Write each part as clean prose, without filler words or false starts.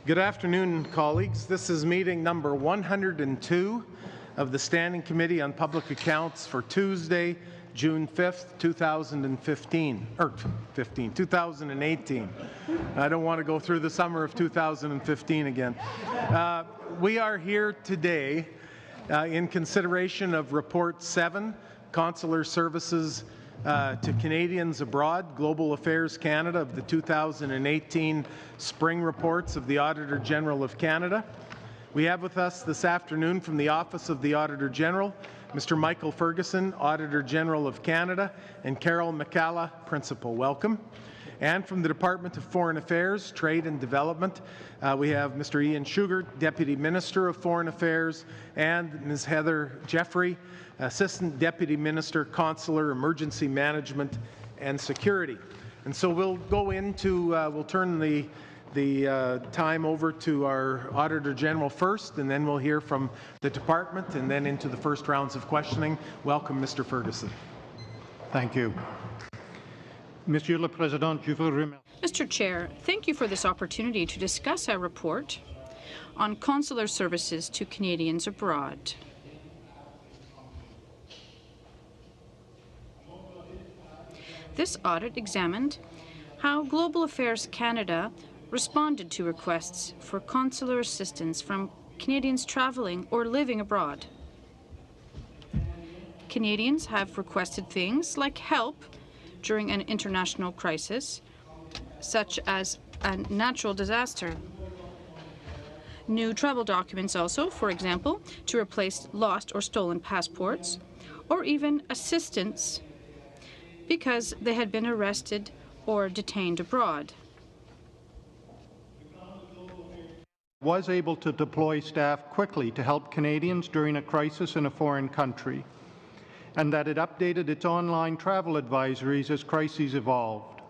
Good afternoon, colleagues. This is meeting number 102 of the Standing Committee on Public Accounts for Tuesday, June 5th, 2018. I don't want to go through the summer of 2015 again. We are here today in consideration of Report 7, Consular Services to Canadians Abroad, Global Affairs Canada, of the 2018 Spring Reports of the Auditor General of Canada. We have with us this afternoon from the Office of the Auditor General, Mr. Michael Ferguson, Auditor General of Canada, and Carol McCalla, Principal. Welcome. And from the Department of Foreign Affairs, Trade and Development, we have Mr. Ian Schugert, Deputy Minister of Foreign Affairs, and Ms. Heather Jeffrey, Assistant Deputy Minister, Consular, Emergency Management and Security. And so we'll go into, we'll turn the time over to our Auditor General first, and then we'll hear from the Department, and then into the first rounds of questioning. Welcome, Mr. Ferguson. Thank you. Monsieur le Président, je vous remercie. Mr. Chair, thank you for this opportunity to discuss our report on consular services to Canadians abroad. This audit examined how Global Affairs Canada responded to requests for consular assistance from Canadians travelling or living abroad. Canadians have requested things like help during an international crisis, such as a natural disaster. New travel documents also, for example, to replace lost or stolen passports, or even assistance because they had been arrested or detained abroad. Was able to deploy staff quickly to help Canadians during a crisis in a foreign country, and that it updated its online travel advisories as crises evolved.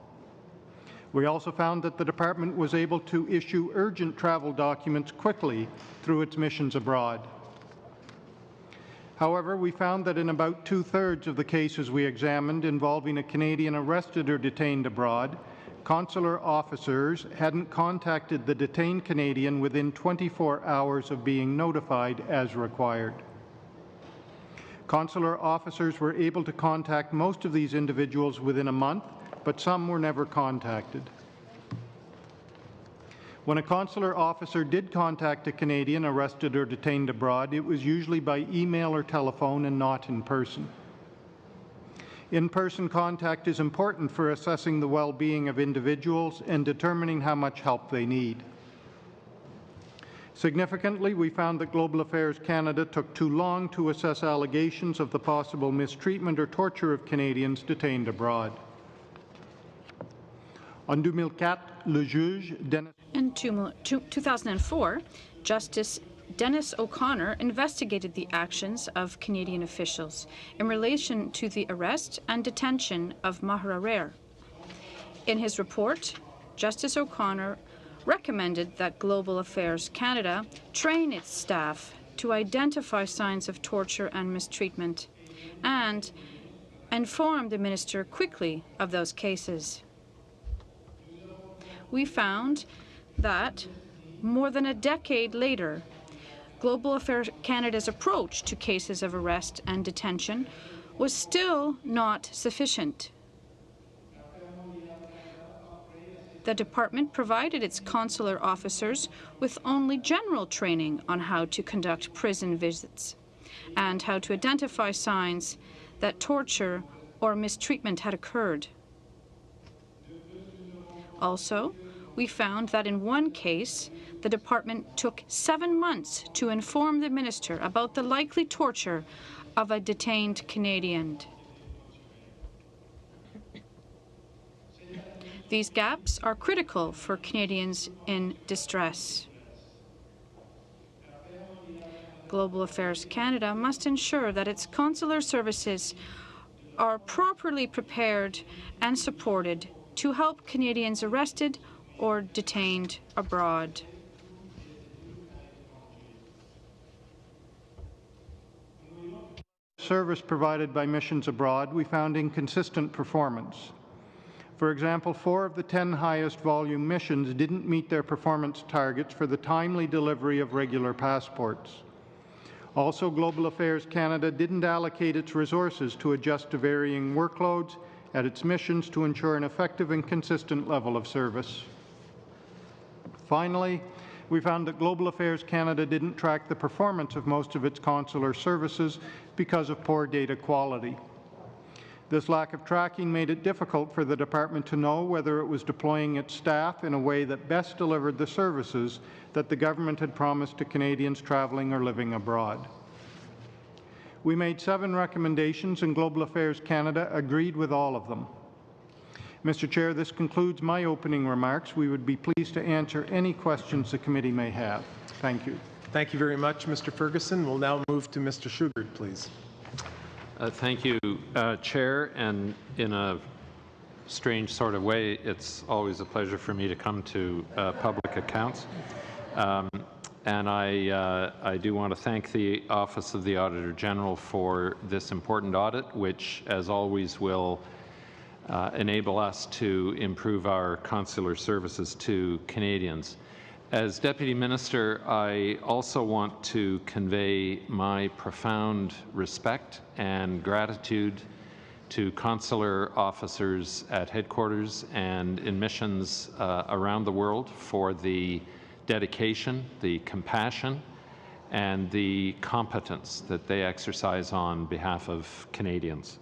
We also found that the Department was able to issue urgent travel documents quickly through its missions abroad. However, we found that in about two-thirds of the cases we examined involving a Canadian arrested or detained abroad, consular officers hadn't contacted the detained Canadian within 24 hours of being notified as required. Consular officers were able to contact most of these individuals within a month, but some were never contacted. When a consular officer did contact a Canadian arrested or detained abroad, it was usually by email or telephone and not in person. In-person contact is important for assessing the well-being of individuals and determining how much help they need. Significantly, we found that Global Affairs Canada took too long to assess allegations of the possible mistreatment or torture of Canadians detained abroad. En 2004, le juge Dennis... In 2004, Justice Dennis O'Connor investigated the actions of Canadian officials in relation to the arrest and detention of Maher Arer. In his report, Justice O'Connor recommended that Global Affairs Canada train its staff to identify signs of torture and mistreatment and inform the Minister quickly of those cases. We found that more than a decade later, Global Affairs Canada's approach to cases of arrest and detention was still not sufficient. The Department provided its consular officers with only general training on how to conduct prison visits and how to identify signs that torture or mistreatment had occurred. Also, we found that in one case, the Department took 7 months to inform the Minister about the likely torture of a detained Canadian. These gaps are critical for Canadians in distress. Global Affairs Canada must ensure that its consular services are properly prepared and supported to help Canadians arrested or detained abroad. Service provided by missions abroad, we found inconsistent performance. For example, 4 of the 10 highest volume missions didn't meet their performance targets for the timely delivery of regular passports. Also, Global Affairs Canada didn't allocate its resources to adjust to varying workloads at its missions to ensure an effective and consistent level of service. Finally, we found that Global Affairs Canada didn't track the performance of most of its consular services because of poor data quality. This lack of tracking made it difficult for the department to know whether it was deploying its staff in a way that best delivered the services that the government had promised to Canadians travelling or living abroad. We made 7 recommendations, and Global Affairs Canada agreed with all of them. Mr. Chair, this concludes my opening remarks. We would be pleased to answer any questions the committee may have. Thank you. Thank you very much, Mr. Ferguson. We'll now move to Mr. Schubert, please. Thank you, Chair, and in a strange sort of way, it's always a pleasure for me to come to public accounts. And I do want to thank the Office of the Auditor General for this important audit, which, as always, will enable us to improve our consular services to Canadians. As Deputy Minister, I also want to convey my profound respect and gratitude to consular officers at headquarters and in missions around the world for the dedication, the compassion, and the competence that they exercise on behalf of Canadians.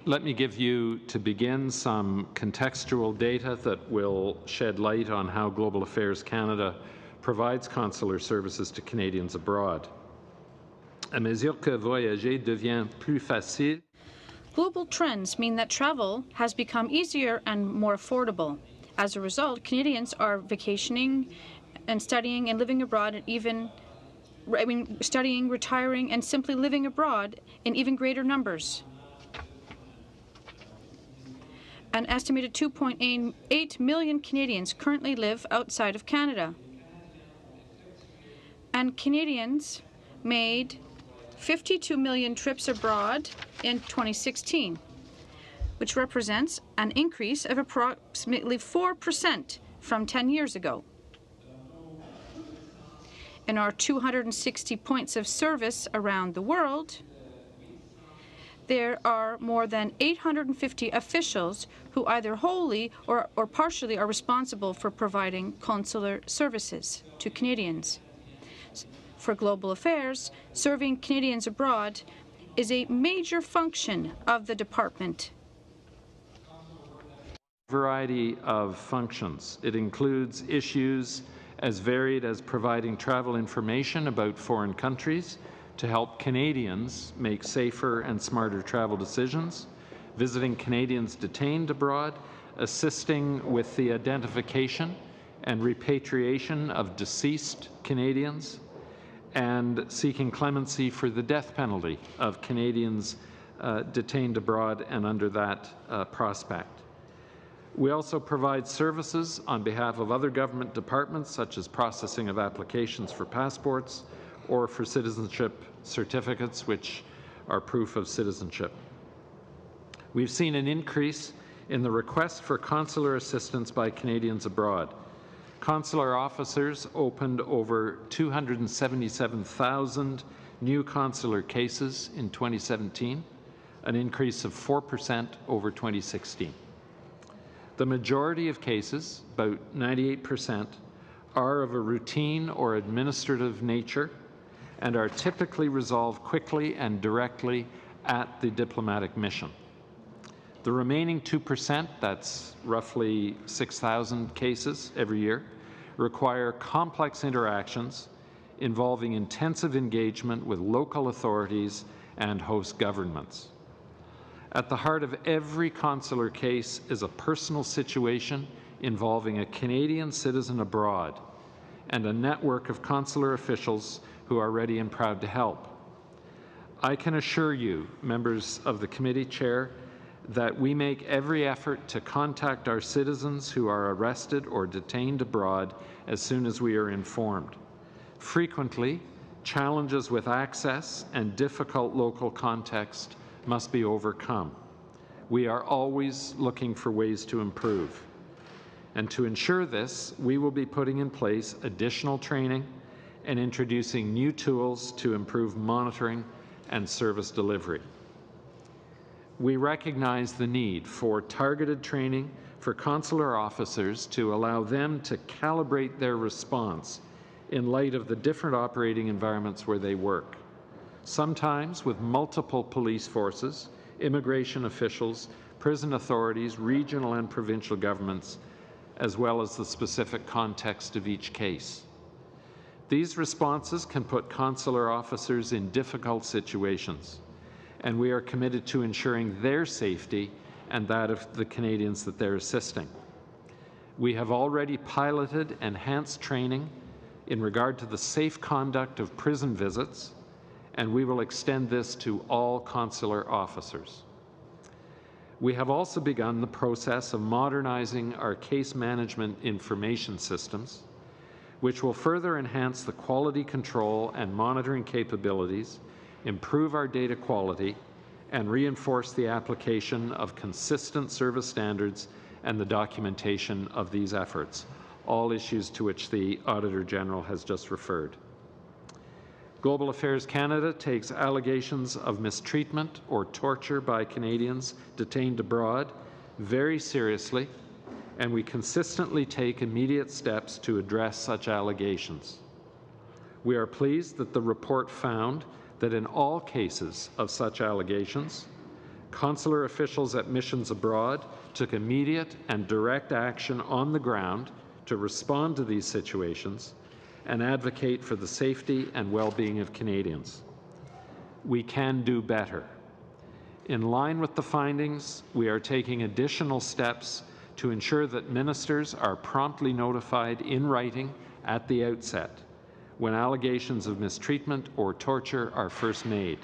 Let me give you, to begin, some contextual data that will shed light on how Global Affairs Canada provides consular services to Canadians abroad. À mesure que voyager devient plus facile, global trends mean that travel has become easier and more affordable. As a result, Canadians are vacationing and studying and living abroad, and even studying, retiring, and simply living abroad in even greater numbers. An estimated 2.8 million Canadians currently live outside of Canada. And Canadians made 52 million trips abroad in 2016, which represents an increase of approximately 4% from 10 years ago. In our 260 points of service around the world, there are more than 850 officials who either wholly or partially are responsible for providing consular services to Canadians. For Global Affairs, serving Canadians abroad is a major function of the department. Variety of functions. It includes issues as varied as providing travel information about foreign countries to help Canadians make safer and smarter travel decisions, visiting Canadians detained abroad, assisting with the identification and repatriation of deceased Canadians, and seeking clemency for the death penalty of Canadians detained abroad and under that prospect. We also provide services on behalf of other government departments, such as processing of applications for passports or for citizenship certificates, which are proof of citizenship. We've seen an increase in the request for consular assistance by Canadians abroad. Consular officers opened over 277,000 new consular cases in 2017, an increase of 4% over 2016. The majority of cases, about 98%, are of a routine or administrative nature and are typically resolved quickly and directly at the diplomatic mission. The remaining 2%, that's roughly 6,000 cases every year, require complex interactions involving intensive engagement with local authorities and host governments. At the heart of every consular case is a personal situation involving a Canadian citizen abroad and a network of consular officials who are ready and proud to help. I can assure you, members of the committee chair, that we make every effort to contact our citizens who are arrested or detained abroad as soon as we are informed. Frequently, challenges with access and difficult local context must be overcome. we are always looking for ways to improve. And to ensure this, we will be putting in place additional training and introducing new tools to improve monitoring and service delivery. We recognize the need for targeted training for consular officers to allow them to calibrate their response in light of the different operating environments where they work, sometimes with multiple police forces, immigration officials, prison authorities, regional and provincial governments, as well as the specific context of each case. These responses can put consular officers in difficult situations, and we are committed to ensuring their safety and that of the Canadians that they're assisting. We have already piloted enhanced training in regard to the safe conduct of prison visits, and we will extend this to all consular officers. We have also begun the process of modernizing our case management information systems, which will further enhance the quality control and monitoring capabilities, improve our data quality, and reinforce the application of consistent service standards and the documentation of these efforts, all issues to which the Auditor General has just referred. Global Affairs Canada takes allegations of mistreatment or torture by Canadians detained abroad very seriously, and we consistently take immediate steps to address such allegations. We are pleased that the report found that in all cases of such allegations, consular officials at missions abroad took immediate and direct action on the ground to respond to these situations and advocate for the safety and well-being of Canadians. We can do better. In line with the findings, we are taking additional steps to ensure that ministers are promptly notified in writing at the outset when allegations of mistreatment or torture are first made,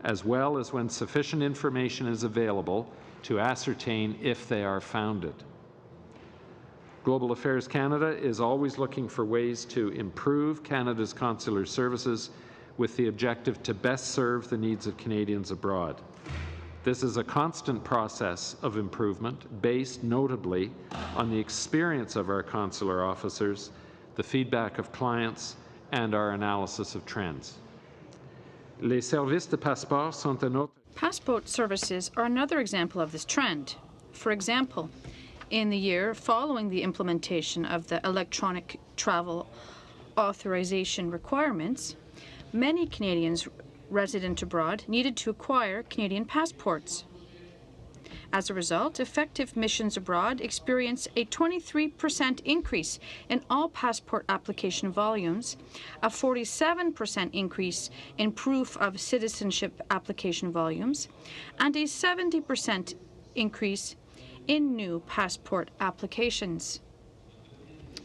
as well as when sufficient information is available to ascertain if they are founded. Global Affairs Canada is always looking for ways to improve Canada's consular services with the objective to best serve the needs of Canadians abroad. This is a constant process of improvement based notably on the experience of our consular officers, the feedback of clients, and our analysis of trends. Les services de passeport sont un autre. Passport services are another example of this trend. For example, in the year following the implementation of the electronic travel authorization requirements, many Canadians resident abroad needed to acquire Canadian passports. As a result, effective missions abroad experienced a 23% increase in all passport application volumes, a 47% increase in proof of citizenship application volumes, and a 70% increase in new passport applications.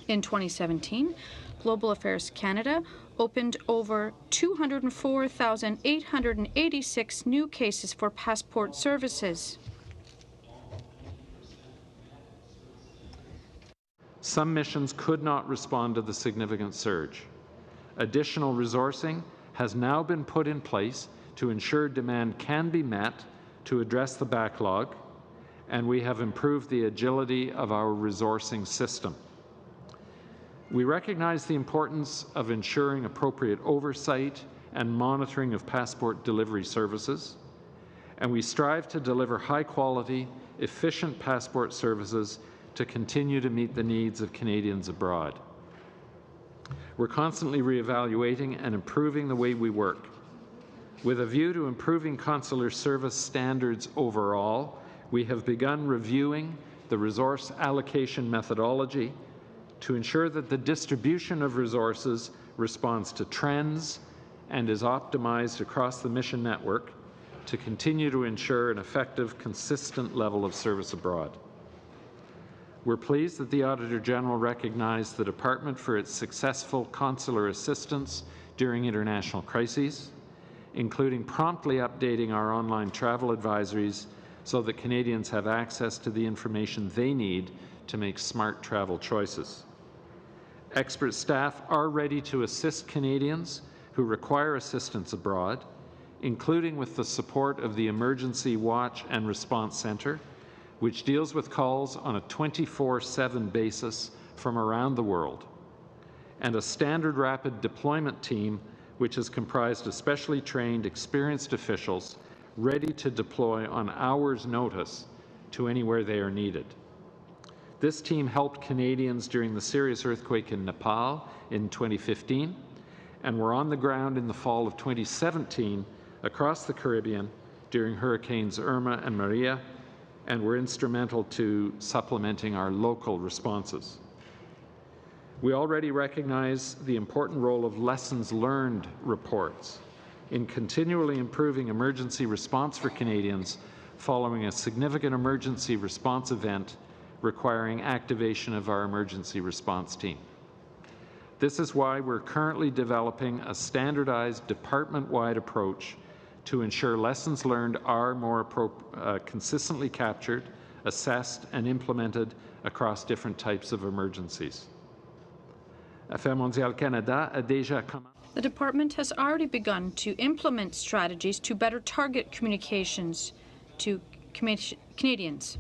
In 2017, Global Affairs Canada opened over 204,886 new cases for passport services. Some missions could not respond to the significant surge. Additional resourcing has now been put in place to ensure demand can be met to address the backlog, and we have improved the agility of our resourcing system. We recognize the importance of ensuring appropriate oversight and monitoring of passport delivery services, and we strive to deliver high-quality, efficient passport services to continue to meet the needs of Canadians abroad. We're constantly reevaluating and improving the way we work. With a view to improving consular service standards overall, we have begun reviewing the resource allocation methodology to ensure that the distribution of resources responds to trends and is optimized across the mission network to continue to ensure an effective, consistent level of service abroad. We're pleased that the Auditor General recognized the Department for its successful consular assistance during international crises, including promptly updating our online travel advisories so that Canadians have access to the information they need to make smart travel choices. Expert staff are ready to assist Canadians who require assistance abroad including with the support of the Emergency Watch and Response Centre, which deals with calls on a 24/7 basis from around the world, and a standard rapid deployment team which is comprised of specially trained, experienced officials ready to deploy on hours' notice to anywhere they are needed. This team helped Canadians during the serious earthquake in Nepal in 2015, and were on the ground in the fall of 2017 across the Caribbean during Hurricanes Irma and Maria, and were instrumental to supplementing our local responses. We already recognize the important role of lessons learned reports in continually improving emergency response for Canadians following a significant emergency response event requiring activation of our emergency response team. This is why we're currently developing a standardized department-wide approach to ensure lessons learned are more consistently captured, assessed, and implemented across different types of emergencies. Affaires Mondiales Canada a déjà commencé. The department has already begun to implement strategies to better target communications to Canadians.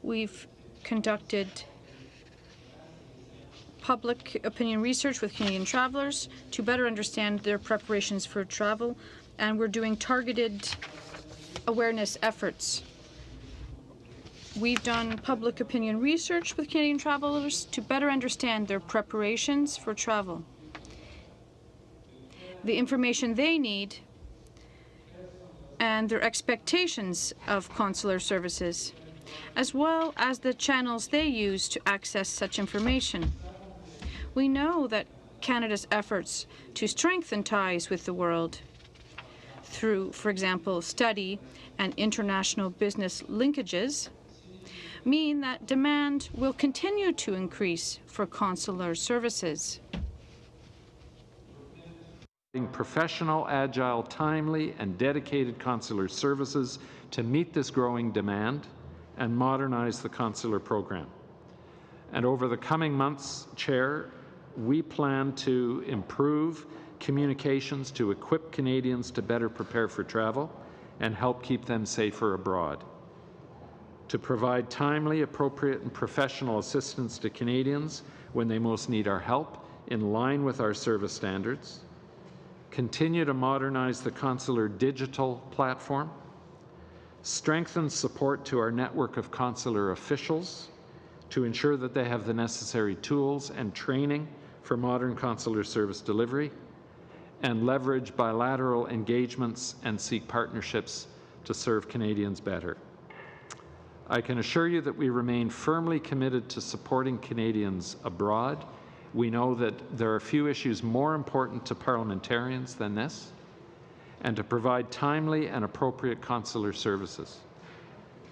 We've conducted public opinion research with Canadian travelers to better understand their preparations for travel, and we're doing targeted awareness efforts. We've done public opinion research with Canadian travelers to better understand their preparations for travel, the information they need, and their expectations of consular services, as well as the channels they use to access such information. We know that Canada's efforts to strengthen ties with the world through, for example, study and international business linkages mean that demand will continue to increase for consular services. Professional, agile, timely, and dedicated consular services to meet this growing demand and modernize the consular program. And over the coming months, Chair, we plan to improve communications to equip Canadians to better prepare for travel and help keep them safer abroad, to provide timely, appropriate, and professional assistance to Canadians when they most need our help in line with our service standards, continue to modernize the consular digital platform, strengthen support to our network of consular officials to ensure that they have the necessary tools and training for modern consular service delivery, and leverage bilateral engagements and seek partnerships to serve Canadians better. I can assure you that we remain firmly committed to supporting Canadians abroad. We know that there are few issues more important to parliamentarians than this, and to provide timely and appropriate consular services.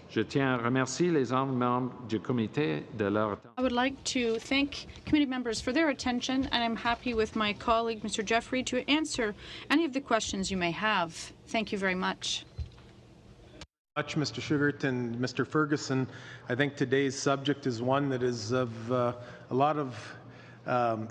Je tiens à remercier les membres du comité de leur attention. I would like to thank committee members for their attention, and I'm happy with my colleague, Mr. Jeffrey, to answer any of the questions you may have. Thank you very much. Mr. Sugart and Mr. Ferguson. I think today's subject is one that is of a lot of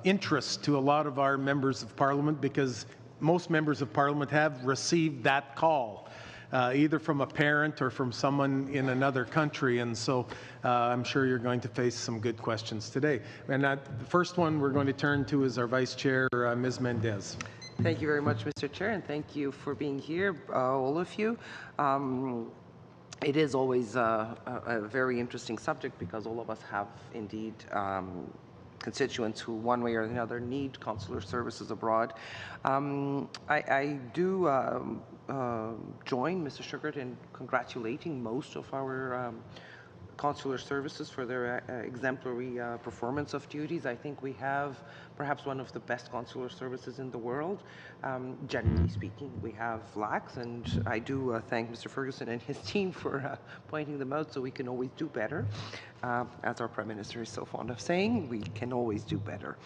interest to a lot of our members of Parliament, because most members of Parliament have received that call, either from a parent or from someone in another country, and so I'm sure you're going to face some good questions today. And the first one we're going to turn to is our Vice Chair, Ms. Mendez. Thank you very much, Mr. Chair, and thank you for being here, all of you. It is always a very interesting subject, because all of us have indeed constituents who, one way or another, need consular services abroad. I do join Mr. Sugart in congratulating most of our consular services for their exemplary performance of duties. I think we have perhaps one of the best consular services in the world. Generally speaking, we have lacks, and I do thank Mr. Ferguson and his team for pointing them out, so we can always do better. As our Prime Minister is so fond of saying, we can always do better.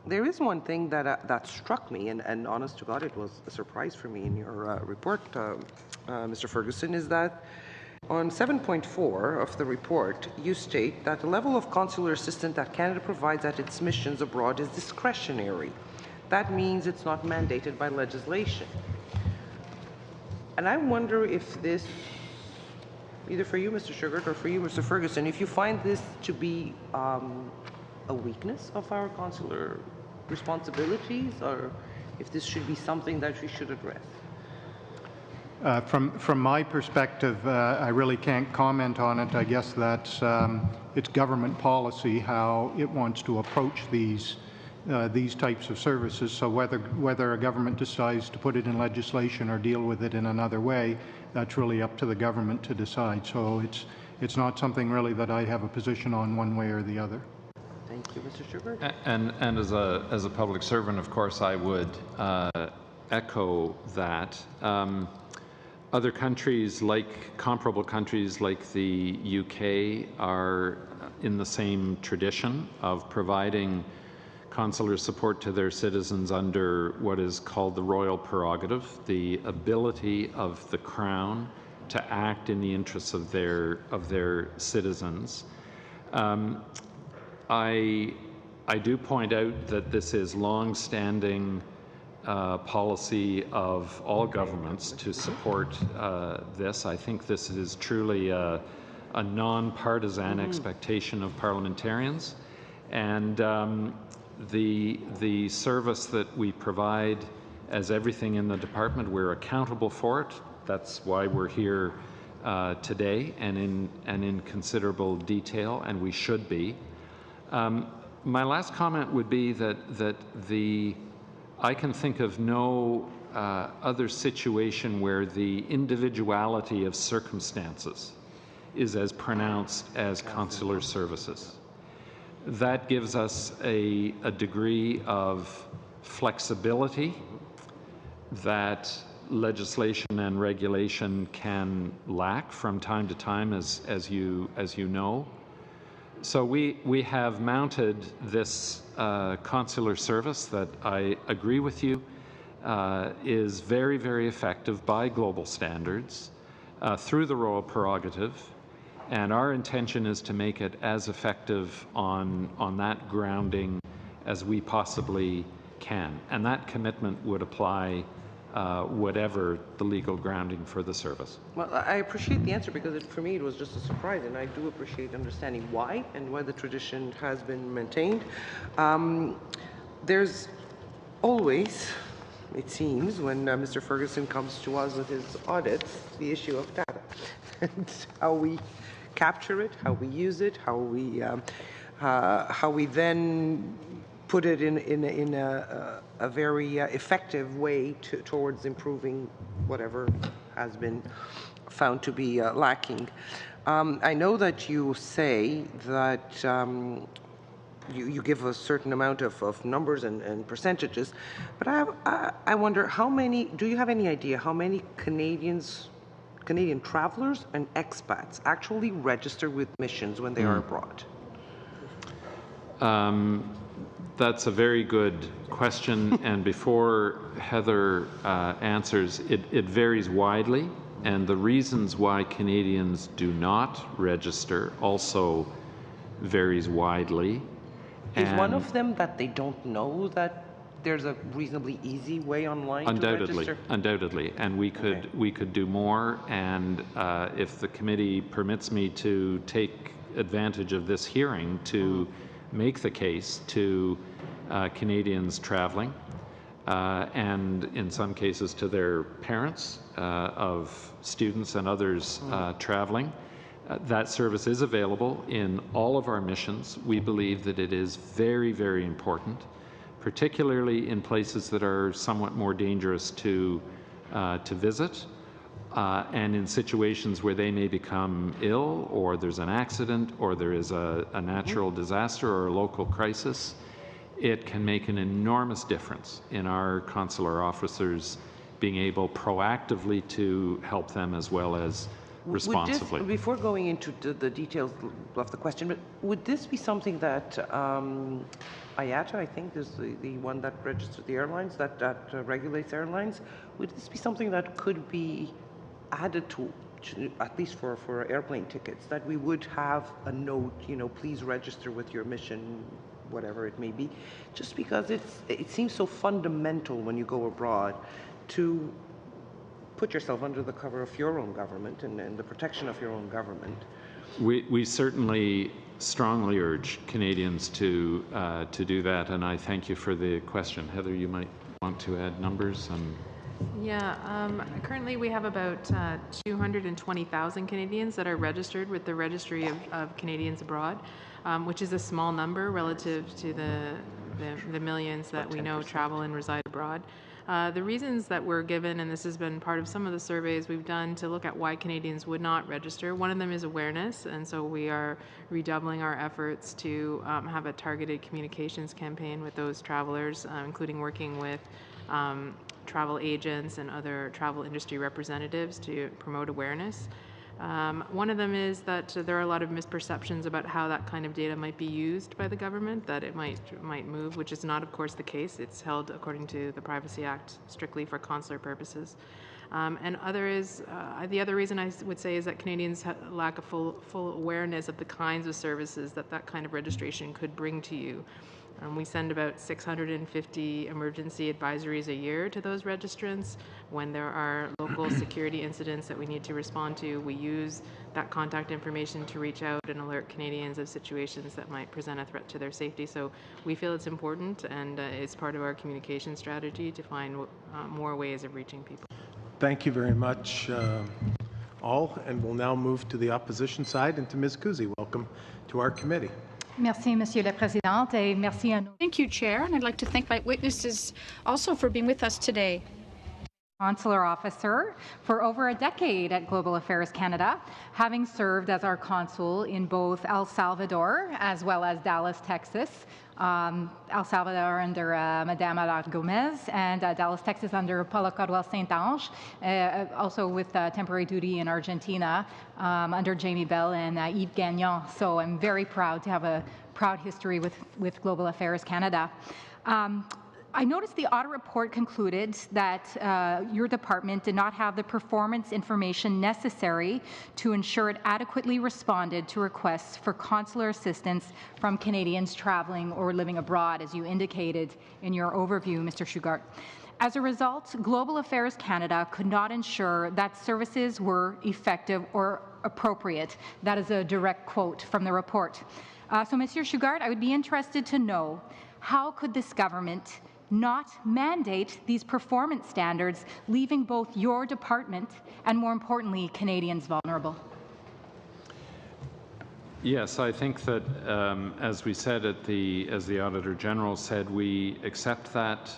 There is one thing that struck me, and honest to God, it was a surprise for me in your report, Mr. Ferguson, is that on 7.4 of the report, you state that the level of consular assistance that Canada provides at its missions abroad is discretionary. that means it's not mandated by legislation. And I wonder if this, either for you, Mr. Sugart, or for you, Mr. Ferguson, if you find this to be a weakness of our consular responsibilities, or if this should be something that we should address. From my perspective, I really can't comment on it. I guess that's it's government policy how it wants to approach these types of services. So whether a government decides to put it in legislation or deal with it in another way, that's really up to the government to decide. So it's not something really that I have a position on one way or the other. Thank you, Mr. Sugart. And as a public servant, of course, I would echo that. Other countries, comparable countries like the UK, are in the same tradition of providing consular support to their citizens under what is called the royal prerogative, the ability of the Crown to act in the interests of their citizens. I do point out that this is long-standing policy of all governments to support this. I think this is truly a non-partisan expectation of parliamentarians, and the service that we provide, as everything in the department, we're accountable for it. That's why we're here today, and in considerable detail, and we should be. My last comment would be that I can think of no other situation where the individuality of circumstances is as pronounced as consular services. That gives us a degree of flexibility that legislation and regulation can lack from time to time, as you know. So we have mounted this consular service that I agree with you is very, very effective by global standards through the royal prerogative, and our intention is to make it as effective on that grounding as we possibly can, and that commitment would apply whatever the legal grounding for the service. Well, I appreciate the answer, because for me it was just a surprise, and I do appreciate understanding why and why the tradition has been maintained. There's always, it seems, when Mr. Ferguson comes to us with his audits, the issue of data and how we capture it, how we use it, how we then put it in a very effective way towards improving whatever has been found to be lacking. I know that you say that you give a certain amount of numbers and percentages, but I wonder do you have any idea how many Canadian travelers and expats actually register with missions when they are abroad? That's a very good question, and before Heather answers, it varies widely, and the reasons why Canadians do not register also varies widely. Is one of them that they don't know that there's a reasonably easy way online to register? Undoubtedly, and we could do more, and if the committee permits me to take advantage of this hearing to make the case to Canadians traveling, and in some cases to their parents of students and others traveling. That service is available in all of our missions. We believe that it is very, very important, particularly in places that are somewhat more dangerous to visit, and in situations where they may become ill, or there's an accident, or there is a natural disaster or a local crisis. It can make an enormous difference in our consular officers being able proactively to help them as well as responsibly. Before going into the details of the question, but would this be something that IATA, I think, is the one that registers the airlines, that regulates airlines, would this be something that could be added to at least for airplane tickets, that we would have a note, please register with your mission whatever it may be, just because it seems so fundamental when you go abroad to put yourself under the cover of your own government and the protection of your own government. We certainly strongly urge Canadians to do that, and I thank you for the question. Heather, you might want to add numbers. Yeah, currently we have about 220,000 Canadians that are registered with the Registry of Canadians Abroad, which is a small number relative to the millions that we know travel and reside abroad. The reasons that were given, and this has been part of some of the surveys we've done to look at why Canadians would not register, one of them is awareness, and so we are redoubling our efforts to have a targeted communications campaign with those travelers, including working with travel agents and other travel industry representatives to promote awareness. One of them is that there are a lot of misperceptions about how that kind of data might be used by the government, that it might move, which is not, of course, the case. It's held according to the Privacy Act strictly for consular purposes. And the other reason I would say is that Canadians lack a full awareness of the kinds of services that kind of registration could bring to you. We send about 650 emergency advisories a year to those registrants. When there are local security incidents that we need to respond to, we use that contact information to reach out and alert Canadians of situations that might present a threat to their safety. So we feel it's important, and it's part of our communication strategy to find more ways of reaching people. Thank you very much, all, and we'll now move to the opposition side and to Ms. Kuzi. Welcome to our committee. Merci, Monsieur le Président, et merci à nous. Thank you, Chair, and I'd like to thank my witnesses also for being with us today. Consular officer for over a decade at Global Affairs Canada, having served as our consul in both El Salvador as well as Dallas, Texas. El Salvador under Madame Alar Gomez, and Dallas, Texas under Paula Cardwell Saint-Ange, also with temporary duty in Argentina under Jamie Bell and Yves Gagnon. So I'm very proud to have a proud history with Global Affairs Canada. I noticed the audit report concluded that your department did not have the performance information necessary to ensure it adequately responded to requests for consular assistance from Canadians traveling or living abroad, as you indicated in your overview, Mr. Shugart. As a result, Global Affairs Canada could not ensure that services were effective or appropriate. That is a direct quote from the report. So, Mr. Shugart, I would be interested to know, how could this government not mandate these performance standards, leaving both your department and, more importantly, Canadians vulnerable? Yes, I think that, as we said as the Auditor General said, we accept that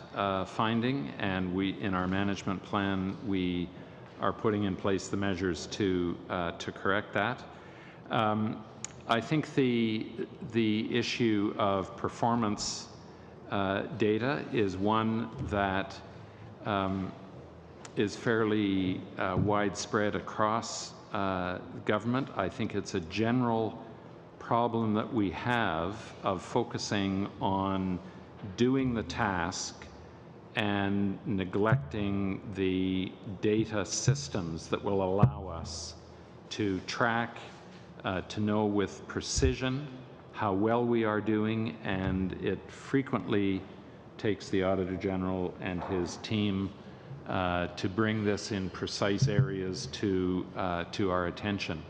finding, and in our management plan, we are putting in place the measures to correct that. I think the issue of performance data is one that is fairly widespread across government. I think it's a general problem that we have of focusing on doing the task and neglecting the data systems that will allow us to track, to know with precision how well we are doing, and it frequently takes the Auditor General and his team to bring this in precise areas to our attention.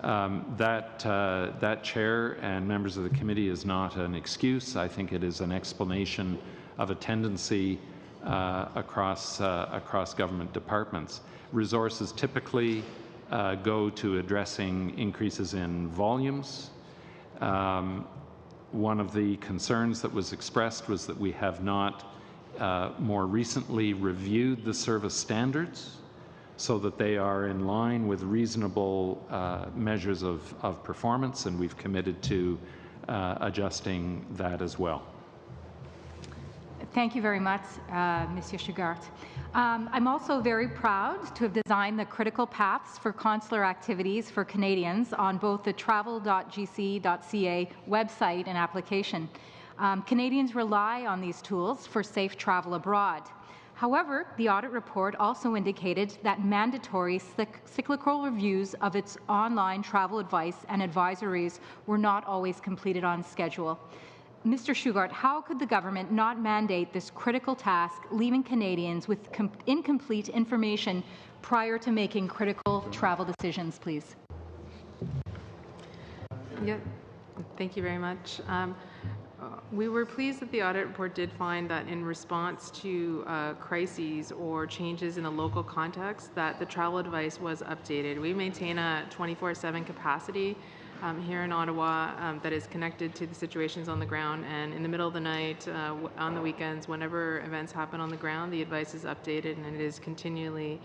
That chair and members of the committee is not an excuse. I think it is an explanation of a tendency across government departments. Resources typically go to addressing increases in volumes. One of the concerns that was expressed was that we have not more recently reviewed the service standards so that they are in line with reasonable measures of performance, and we've committed to adjusting that as well. Thank you very much, Monsieur Shugart. I'm also very proud to have designed the critical paths for consular activities for Canadians on both the travel.gc.ca website and application. Canadians rely on these tools for safe travel abroad. However, the audit report also indicated that mandatory cyclical reviews of its online travel advice and advisories were not always completed on schedule. Mr. Shugart, how could the government not mandate this critical task, leaving Canadians with incomplete information prior to making critical travel decisions, please? Yeah, thank you very much. We were pleased that the audit report did find that in response to crises or changes in the local context, that the travel advice was updated. We maintain a 24/7 capacity here in Ottawa that is connected to the situations on the ground, and in the middle of the night, on the weekends, whenever events happen on the ground, the advice is updated and it is continually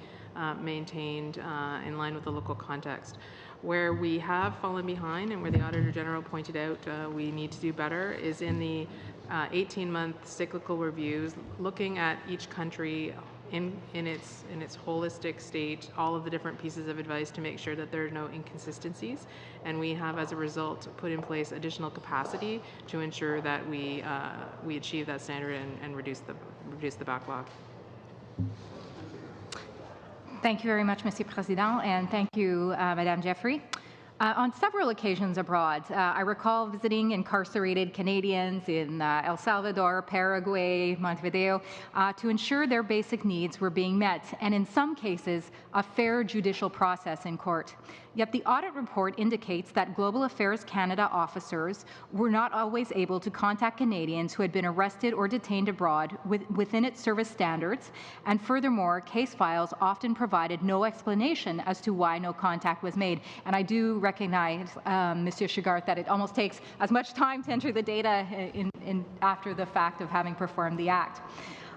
maintained in line with the local context. Where we have fallen behind and where the Auditor General pointed out we need to do better is in the 18-month cyclical reviews, looking at each country in its holistic state, all of the different pieces of advice to make sure that there are no inconsistencies. And we have, as a result, put in place additional capacity to ensure that we achieve that standard and reduce the backlog. Thank you very much, Monsieur Président, and thank you, Madame Jeffrey. On several occasions abroad, I recall visiting incarcerated Canadians in El Salvador, Paraguay, Montevideo, to ensure their basic needs were being met, and in some cases, a fair judicial process in court. Yet the audit report indicates that Global Affairs Canada officers were not always able to contact Canadians who had been arrested or detained abroad within its service standards, and furthermore, case files often provided no explanation as to why no contact was made. And I do recognize, Monsieur Shugart, that it almost takes as much time to enter the data after the fact of having performed the act.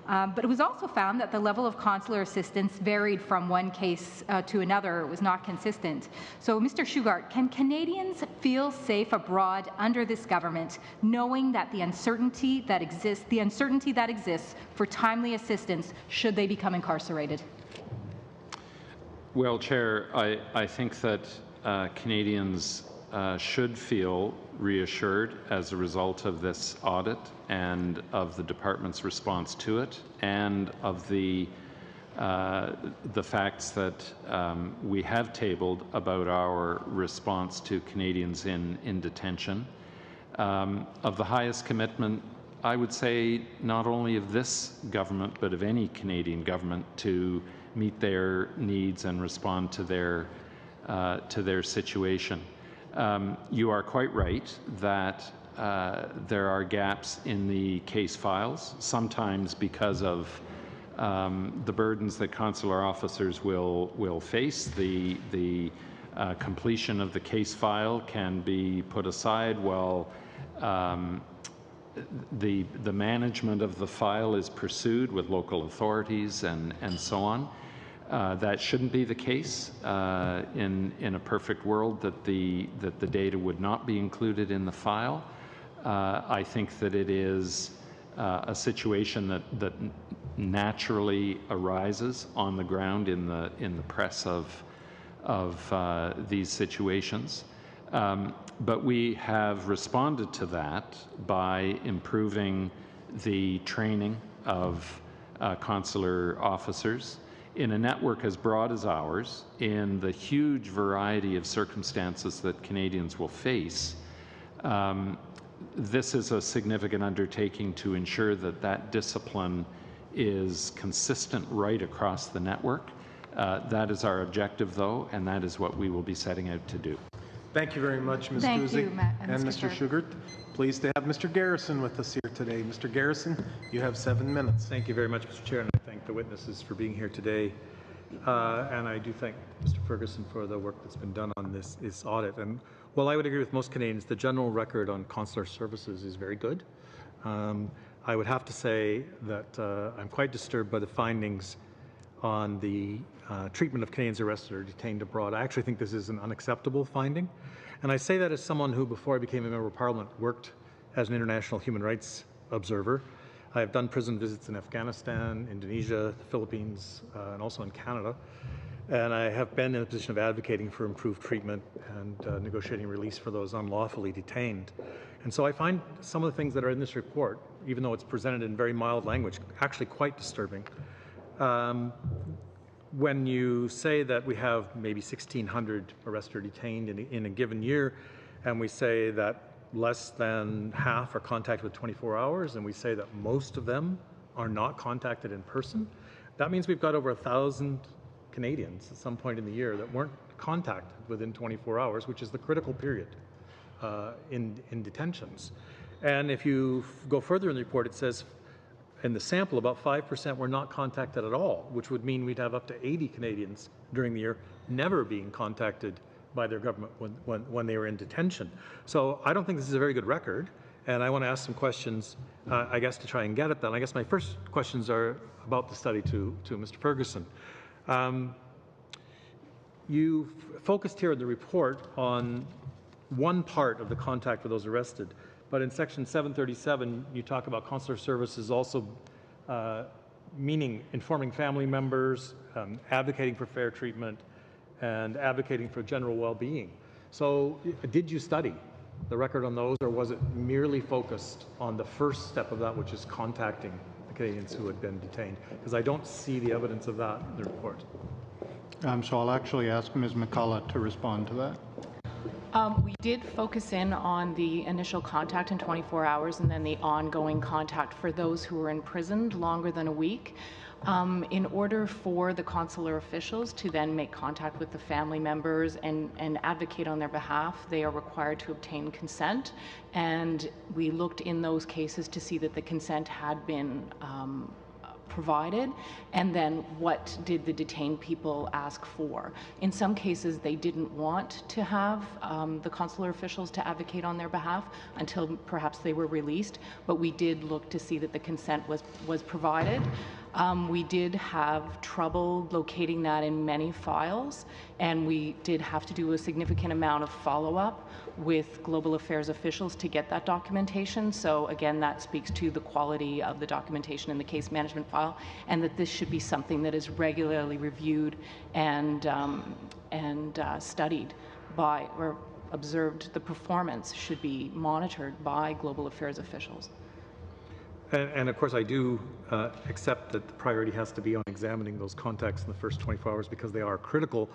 But it was also found that the level of consular assistance varied from one case to another. It was not consistent. So, Mr. Shugart, can Canadians feel safe abroad under this government, knowing that the uncertainty that exists for timely assistance should they become incarcerated? Well, Chair, I think that Canadians should feel reassured as a result of this audit and of the department's response to it, and of the facts that we have tabled about our response to Canadians in detention. Of the highest commitment, I would say, not only of this government, but of any Canadian government, to meet their needs and respond to their situation. You are quite right that there are gaps in the case files, sometimes because of the burdens that consular officers will face. The completion of the case file can be put aside while the management of the file is pursued with local authorities and so on. That shouldn't be the case. In a perfect world, that the data would not be included in the file. I think that it is a situation that naturally arises on the ground in the press of these situations. But we have responded to that by improving the training of consular officers in a network as broad as ours, in the huge variety of circumstances that Canadians will face. This is a significant undertaking to ensure that discipline is consistent right across the network. That is our objective, though, and that is what we will be setting out to do. Thank you very much, Ms. Guzzi and Mr. Shugart. Pleased to have Mr. Garrison with us here today. Mr. Garrison, you have 7 minutes. Thank you very much, Mr. Chair, and I thank the witnesses for being here today. And I do thank Mr. Ferguson for the work that's been done on this audit. And while I would agree with most Canadians, the general record on consular services is very good. I would have to say that I'm quite disturbed by the findings on the treatment of Canadians arrested or detained abroad. I actually think this is an unacceptable finding. And I say that as someone who, before I became a member of Parliament, worked as an international human rights observer. I have done prison visits in Afghanistan, Indonesia, the Philippines, and also in Canada. And I have been in a position of advocating for improved treatment and negotiating release for those unlawfully detained. And so I find some of the things that are in this report, even though it's presented in very mild language, actually quite disturbing. When you say that we have maybe 1,600 arrested or detained in a given year, and we say that less than half are contacted with 24 hours, and we say that most of them are not contacted in person, that means we've got over 1,000 Canadians at some point in the year that weren't contacted within 24 hours, which is the critical period in detentions. And if you go further in the report, it says in the sample about 5% were not contacted at all, which would mean we'd have up to 80 Canadians during the year never being contacted by their government when they were in detention. So I don't think this is a very good record, and I want to ask some questions, I guess, to try and get at that. And I guess my first questions are about the study to Mr. Ferguson. You focused here in the report on one part of the contact with those arrested, but in section 737, you talk about consular services also meaning informing family members, advocating for fair treatment, and advocating for general well-being. So did you study the record on those, or was it merely focused on the first step of that, which is contacting the Canadians who had been detained? Because I don't see the evidence of that in the report. So I'll actually ask Ms. McCullough to respond to that. We did focus in on the initial contact in 24 hours and then the ongoing contact for those who were imprisoned longer than a week. In order for the consular officials to then make contact with the family members and advocate on their behalf, they are required to obtain consent. And we looked in those cases to see that the consent had been provided, and then what did the detained people ask for. In some cases, they didn't want to have the consular officials to advocate on their behalf until perhaps they were released, but we did look to see that the consent was provided. We did have trouble locating that in many files, and we did have to do a significant amount of follow-up with global affairs officials to get that documentation. So again, that speaks to the quality of the documentation in the case management file, and that this should be something that is regularly reviewed and studied by, or observed, the performance should be monitored by global affairs officials. And of course, I do accept that the priority has to be on examining those contacts in the first 24 hours because they are critical.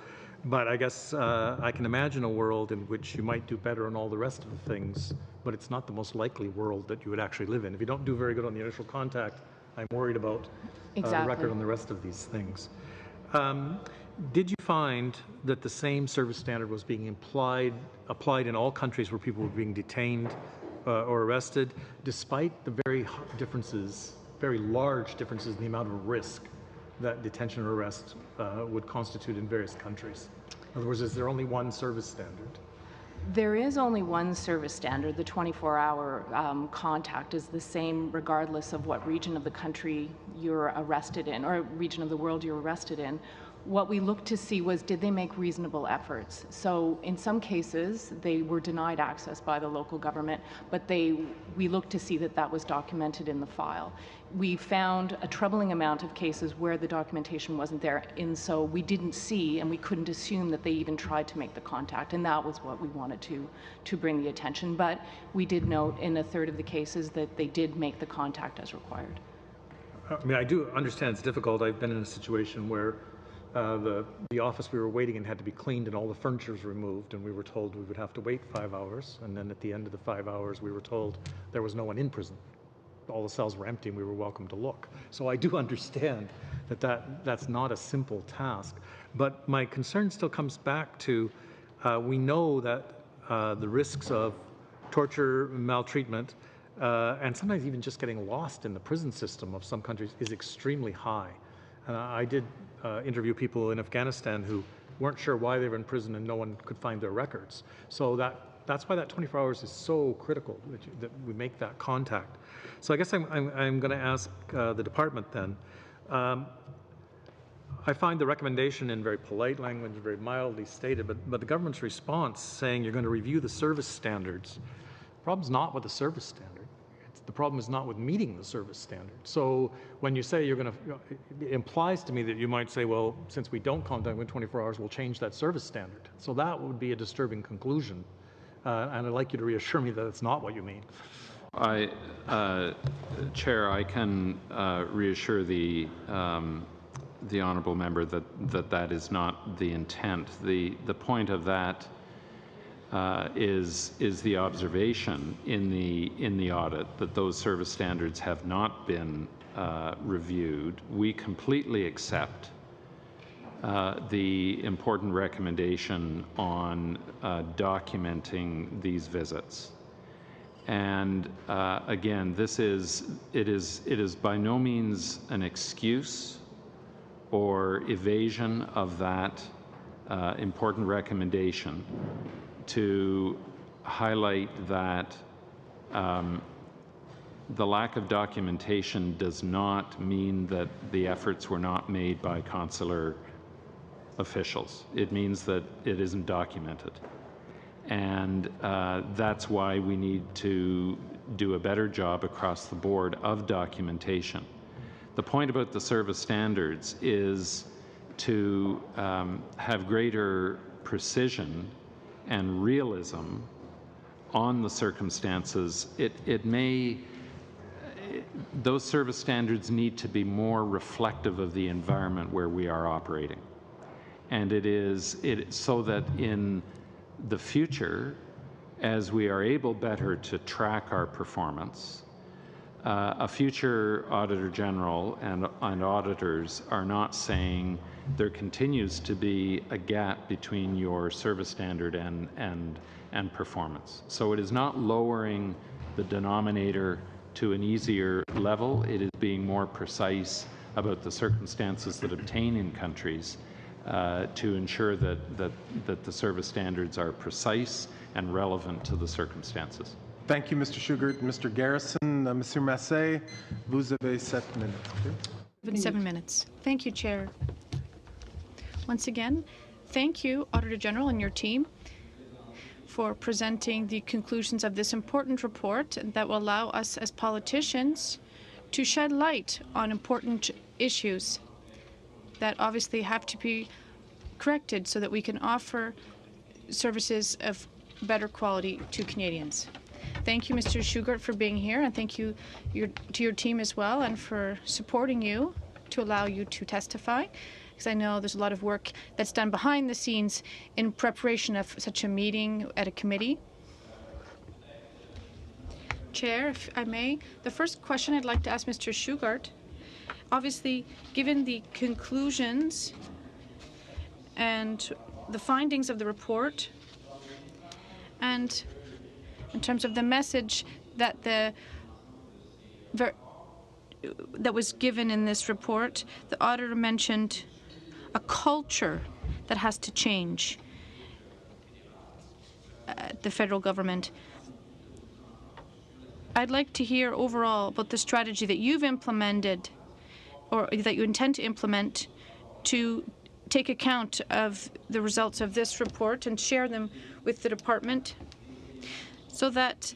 But I guess I can imagine a world in which you might do better on all the rest of the things, but it's not the most likely world that you would actually live in. If you don't do very good on the initial contact, I'm worried about the record on the rest of these things. Did you find that the same service standard was being applied in all countries where people were being detained or arrested, despite the very large differences in the amount of risk that detention or arrest would constitute in various countries? In other words, is there only one service standard? There is only one service standard. The 24-hour contact is the same regardless of what region of the country you're arrested in, or region of the world you're arrested in. What we looked to see was, did they make reasonable efforts? So in some cases, they were denied access by the local government, but we looked to see that that was documented in the file. We found a troubling amount of cases where the documentation wasn't there, and so we didn't see and we couldn't assume that they even tried to make the contact, and that was what we wanted to bring the attention. But we did note in a third of the cases that they did make the contact as required. I mean, I do understand it's difficult. I've been in a situation where the office we were waiting in had to be cleaned and all the furniture was removed, and we were told we would have to wait 5 hours, and then at the end of the 5 hours we were told there was no one in prison. All the cells were empty and we were welcome to look. So I do understand that's not a simple task, but my concern still comes back to we know that the risks of torture, maltreatment, and sometimes even just getting lost in the prison system of some countries is extremely high. I did interview people in Afghanistan who weren't sure why they were in prison and no one could find their records. So that's why that 24 hours is so critical, that we make that contact. So I guess I'm going to ask the department then. I find the recommendation in very polite language, very mildly stated, but the government's response saying you're going to review the service standards. The problem's not with the service standard. The problem is not with meeting the service standard. So when you say you're going to, it implies to me that you might say, well, since we don't contact within 24 hours, we'll change that service standard. So that would be a disturbing conclusion. And I'd like you to reassure me that it's not what you mean. Chair, I can reassure the honourable member that is not the intent. The point of that is the observation in the audit that those service standards have not been reviewed. We completely accept the important recommendation on documenting these visits. And again, it is by no means an excuse or evasion of that important recommendation to highlight that the lack of documentation does not mean that the efforts were not made by consular officials. It means that it isn't documented. And that's why we need to do a better job across the board of documentation. The point about the service standards is to have greater precision and realism on the circumstances. Those service standards need to be more reflective of the environment where we are operating. And it is so that in the future, as we are able better to track our performance, a future Auditor General and auditors are not saying there continues to be a gap between your service standard and performance. So it is not lowering the denominator to an easier level. It is being more precise about the circumstances that obtain in countries to ensure that the service standards are precise and relevant to the circumstances. Thank you, Mr. Schugert. Mr. Garrison, Monsieur Massé, vous avez 7 minutes. 7 minutes. Thank you, Chair. Once again, thank you, Auditor General and your team, for presenting the conclusions of this important report that will allow us as politicians to shed light on important issues that obviously have to be corrected so that we can offer services of better quality to Canadians. Thank you, Mr. Schugert, for being here, and thank you to your team as well, and for supporting you to allow you to testify, because I know there's a lot of work that's done behind the scenes in preparation of such a meeting at a committee. Chair, if I may, the first question I'd like to ask Mr. Schugert, obviously, given the conclusions and the findings of the report, and in terms of the message that was given in this report, the auditor mentioned a culture that has to change at the federal government. I'd like to hear overall about the strategy that you've implemented or that you intend to implement to take account of the results of this report and share them with the department so that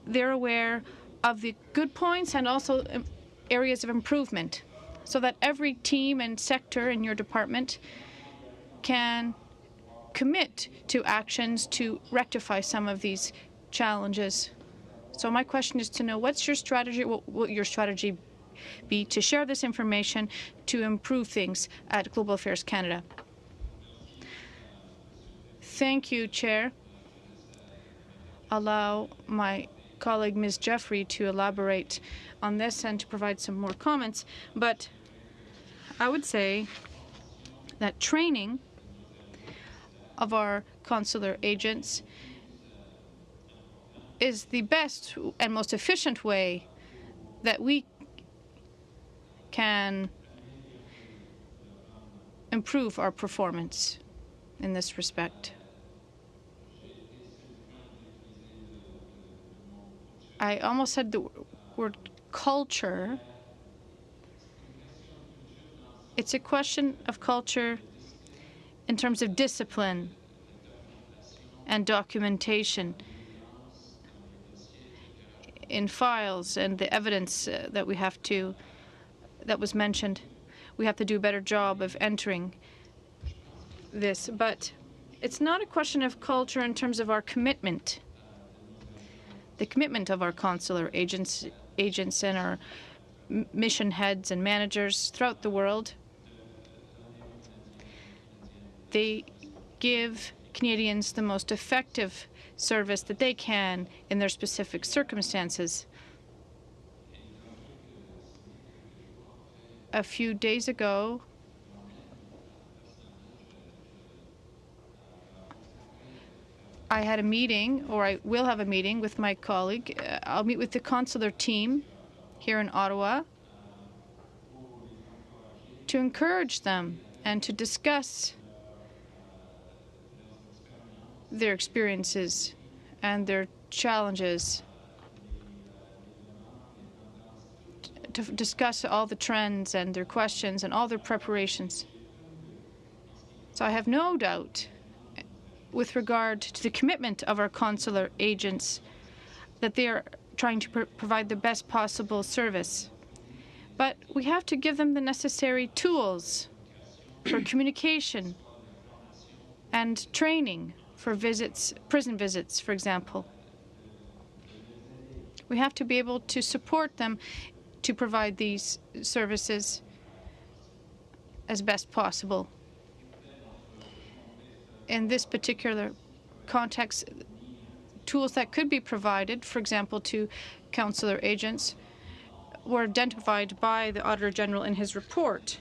they're aware of the good points and also areas of improvement, so that every team and sector in your department can commit to actions to rectify some of these challenges. So my question is to know, what's your strategy, what will your strategy be to share this information to improve things at Global Affairs Canada? Thank you, Chair. Allow my colleague Ms. Jeffrey to elaborate on this and to provide some more comments, but I would say that training of our consular agents is the best and most efficient way that we can improve our performance in this respect. I almost said the word culture. It's a question of culture in terms of discipline and documentation in files and the evidence that was mentioned. We have to do a better job of entering this. But it's not a question of culture in terms of our commitment. The commitment of our consular agents and our mission heads and managers throughout the world. They give Canadians the most effective service that they can in their specific circumstances. A few days ago, I had a meeting, or I will have a meeting with my colleague. I'll meet with the consular team here in Ottawa to encourage them and to discuss their experiences and their challenges, to discuss all the trends and their questions and all their preparations. So I have no doubt with regard to the commitment of our consular agents that they are trying to provide the best possible service. But we have to give them the necessary tools for communication and training for visits, prison visits, for example. We have to be able to support them to provide these services as best possible. In this particular context, tools that could be provided, for example, to consular agents, were identified by the Auditor General in his report.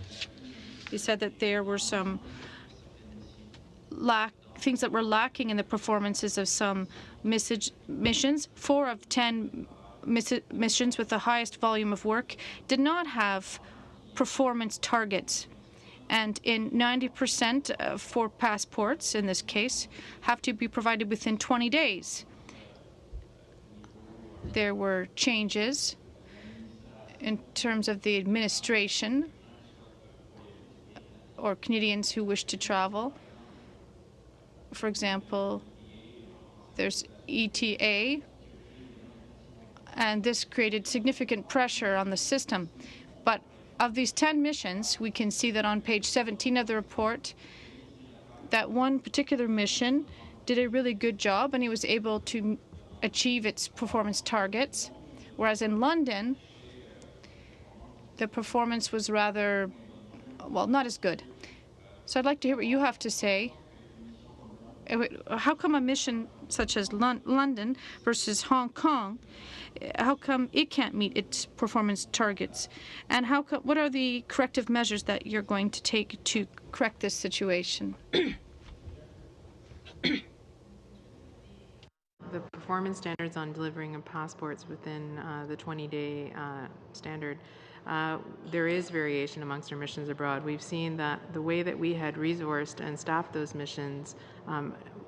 He said that there were some things that were lacking in the performances of some missions. 4 of 10 missions with the highest volume of work did not have performance targets. And in 90% for passports, in this case, have to be provided within 20 days. There were changes in terms of the administration or Canadians who wish to travel. For example, there's ETA, and this created significant pressure on the system. But of these 10 missions, we can see that on page 17 of the report, that one particular mission did a really good job and it was able to achieve its performance targets, whereas in London, the performance was rather, well, not as good. So I'd like to hear what you have to say. How come a mission such as London versus Hong Kong, how come it can't meet its performance targets? And what are the corrective measures that you're going to take to correct this situation? The performance standards on delivering of passports within the 20-day standard, there is variation amongst our missions abroad. We've seen that the way that we had resourced and staffed those missions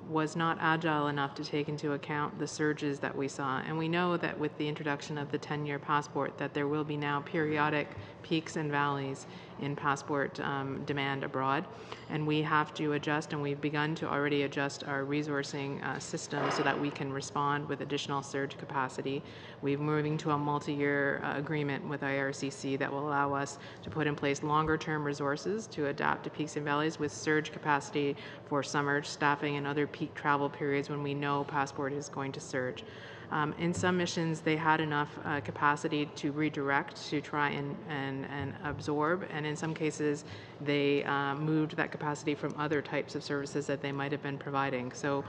was not agile enough to take into account the surges that we saw. And we know that with the introduction of the 10-year passport that there will be now periodic peaks and valleys in passport demand abroad. And we have to adjust, and we've begun to already adjust our resourcing system so that we can respond with additional surge capacity. We're moving to a multi-year agreement with IRCC that will allow us to put in place longer-term resources to adapt to peaks and valleys with surge capacity for summer staffing and other peak travel periods when we know passport is going to surge. In some missions, they had enough capacity to redirect, to try and absorb, and in some cases, they moved that capacity from other types of services that they might have been providing. So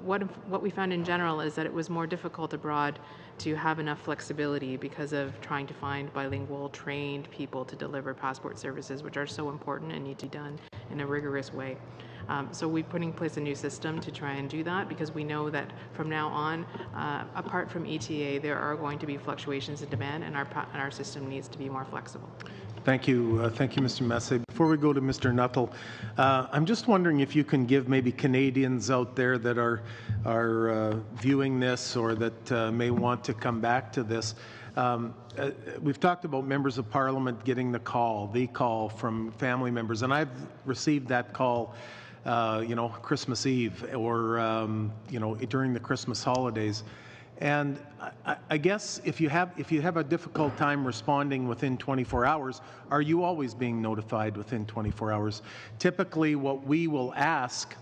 what we found in general is that it was more difficult abroad to have enough flexibility because of trying to find bilingual, trained people to deliver passport services, which are so important and need to be done in a rigorous way. So we're putting in place a new system to try and do that because we know that from now on, apart from ETA, there are going to be fluctuations in demand, and our system needs to be more flexible. Thank you, Mr. Messe. Before we go to Mr. Nuttall, I'm just wondering if you can give maybe Canadians out there that are viewing this or that may want to come back to this. We've talked about members of Parliament getting the call from family members, and I've received that call, Christmas Eve or during the Christmas holidays. And I guess if you have a difficult time responding within 24 hours, are you always being notified within 24 hours? Typically, what we will ask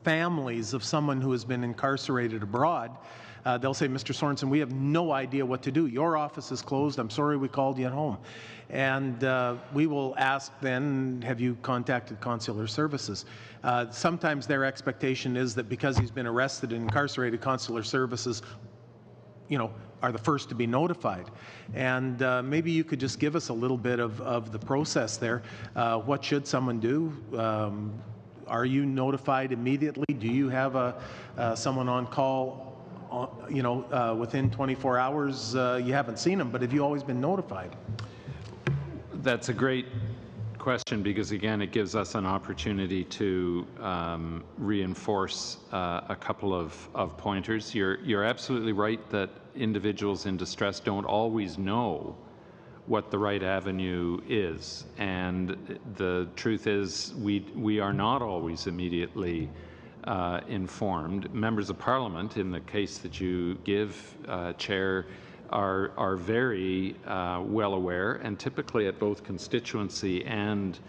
families of someone who has been incarcerated abroad, they'll say, Mr. Sorensen, we have no idea what to do. Your office is closed. I'm sorry we called you at home. And we will ask then, have you contacted Consular Services? Sometimes their expectation is that because he's been arrested and incarcerated, Consular Services, are the first to be notified. And maybe you could just give us a little bit of the process there. What should someone do? Are you notified immediately? Do you have someone on call, within 24 hours? You haven't seen them, but have you always been notified? That's a great question because, again, it gives us an opportunity to reinforce a couple of pointers. You're absolutely right that individuals in distress don't always know what the right avenue is, and the truth is we are not always immediately informed. Members of Parliament, in the case that you give, Chair, are very well aware, and typically at both constituency and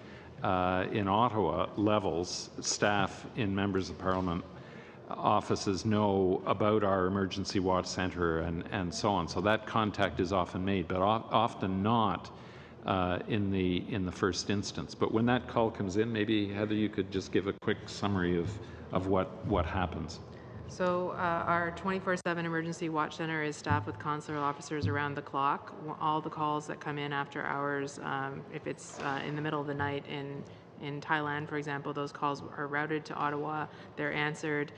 in Ottawa levels, staff in Members of Parliament offices know about our emergency watch centre and so on. So that contact is often made, but often not in the first instance. But when that call comes in, maybe Heather, you could just give a quick summary of what happens. So our 24/7 emergency watch center is staffed with consular officers around the clock. All the calls that come in after hours, if it's in the middle of the night in Thailand, for example, those calls are routed to Ottawa. They're answered.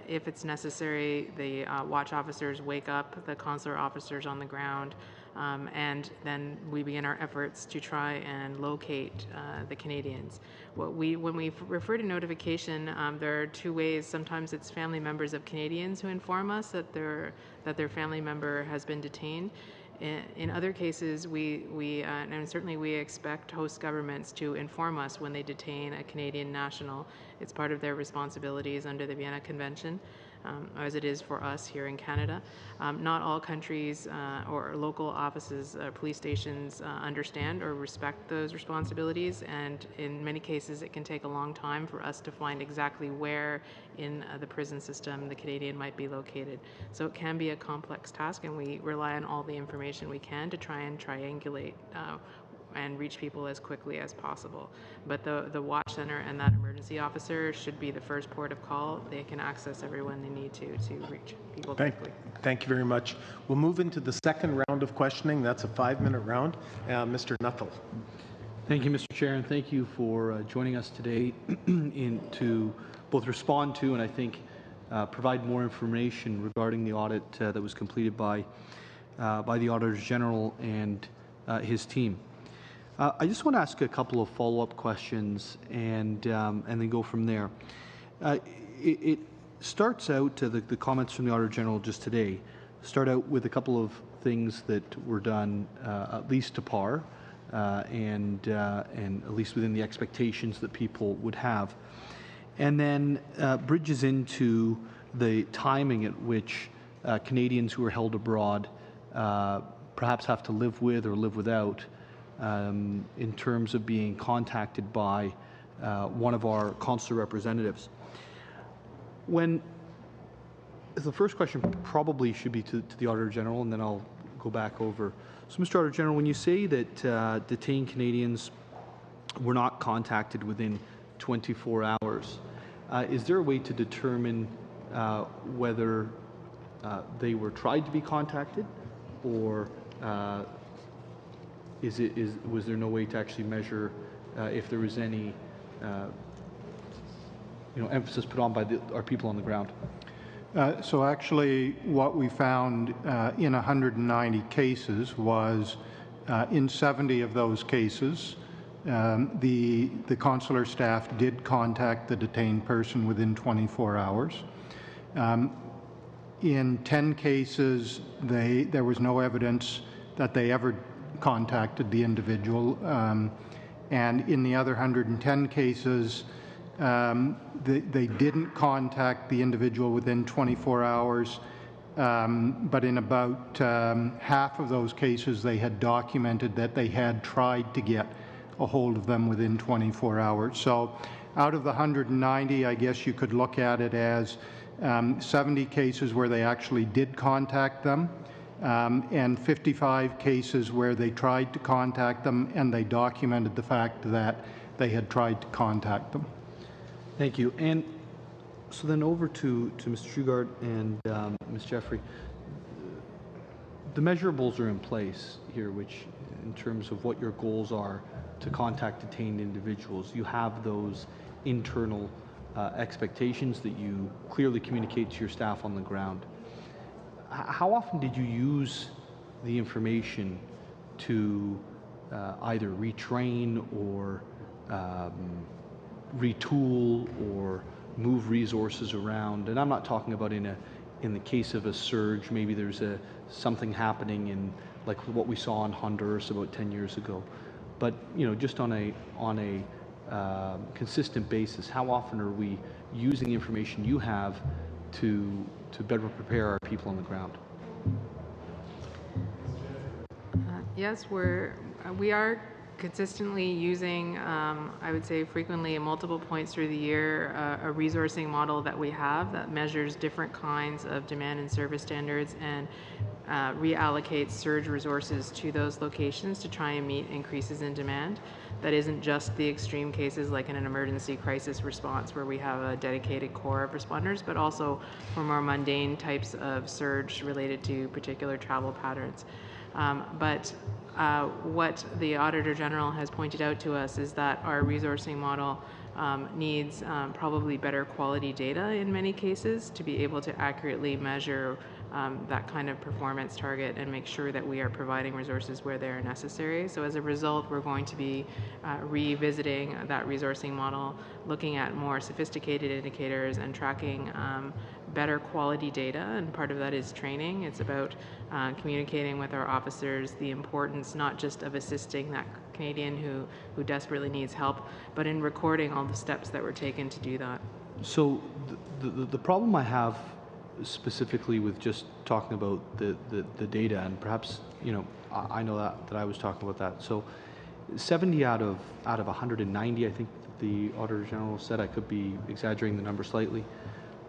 If it's necessary, the watch officers wake up the consular officers on the ground, and then we begin our efforts to try and locate the Canadians. When we refer to notification, there are two ways. Sometimes it's family members of Canadians who inform us that their family member has been detained. In other cases, and certainly we expect host governments to inform us when they detain a Canadian national. It's part of their responsibilities under the Vienna Convention, as it is for us here in Canada. Not all countries or local offices, police stations understand or respect those responsibilities, and in many cases it can take a long time for us to find exactly where in the prison system the Canadian might be located. So it can be a complex task, and we rely on all the information we can to try and triangulate and reach people as quickly as possible. But the watch center and that emergency officer should be the first port of call. They can access everyone they need to reach people quickly. Thank you very much. We'll move into the second round of questioning. That's a 5-minute round. Mr. Nuttall. Thank you, Mr. Chair, and thank you for joining us today to both respond to and I think provide more information regarding the audit that was completed by the Auditor General and his team. I just want to ask a couple of follow-up questions and then go from there. It starts out, the comments from the Auditor General just today start out with a couple of things that were done at least to par and at least within the expectations that people would have. And then bridges into the timing at which Canadians who are held abroad perhaps have to live with or live without in terms of being contacted by one of our consular representatives. The first question probably should be to the Auditor General, and then I'll go back over. So, Mr. Auditor General, when you say that detained Canadians were not contacted within 24 hours, is there a way to determine whether they were tried to be contacted, or was there no way to actually measure if there was any emphasis put on by our people on the ground? So actually what we found in 190 cases was in 70 of those cases the consular staff did contact the detained person within 24 hours. In 10 cases there was no evidence that they ever contacted the individual, and in the other 110 cases they didn't contact the individual within 24 hours, but in about half of those cases they had documented that they had tried to get a hold of them within 24 hours. So out of the 190, I guess you could look at it as 70 cases where they actually did contact them, and 55 cases where they tried to contact them and they documented the fact that they had tried to contact them. Thank you. And so then over to Mr. Shugart and Ms. Jeffrey. The measurables are in place here, which in terms of what your goals are to contact detained individuals, you have those internal expectations that you clearly communicate to your staff on the ground. How often did you use the information to either retrain or retool or move resources around? And I'm not talking about in the case of a surge, maybe there's something happening in like what we saw in Honduras about 10 years ago. But just on a consistent basis, how often are we using the information you have to better prepare our people on the ground? Yes, we are consistently using, I would say frequently at multiple points through the year, a resourcing model that we have that measures different kinds of demand and service standards and reallocates surge resources to those locations to try and meet increases in demand. That isn't just the extreme cases like in an emergency crisis response where we have a dedicated corps of responders, but also for more mundane types of surge related to particular travel patterns. What the Auditor General has pointed out to us is that our resourcing model needs probably better quality data in many cases to be able to accurately measure that kind of performance target and make sure that we are providing resources where they are necessary. So as a result, we're going to be revisiting that resourcing model, looking at more sophisticated indicators and tracking better quality data, and part of that is training. It's about communicating with our officers the importance not just of assisting that Canadian who desperately needs help, but in recording all the steps that were taken to do that. So the problem I have specifically with just talking about the data, and perhaps I know that I was talking about that. So 70 out of 190, I think the Auditor General said. I could be exaggerating the number slightly.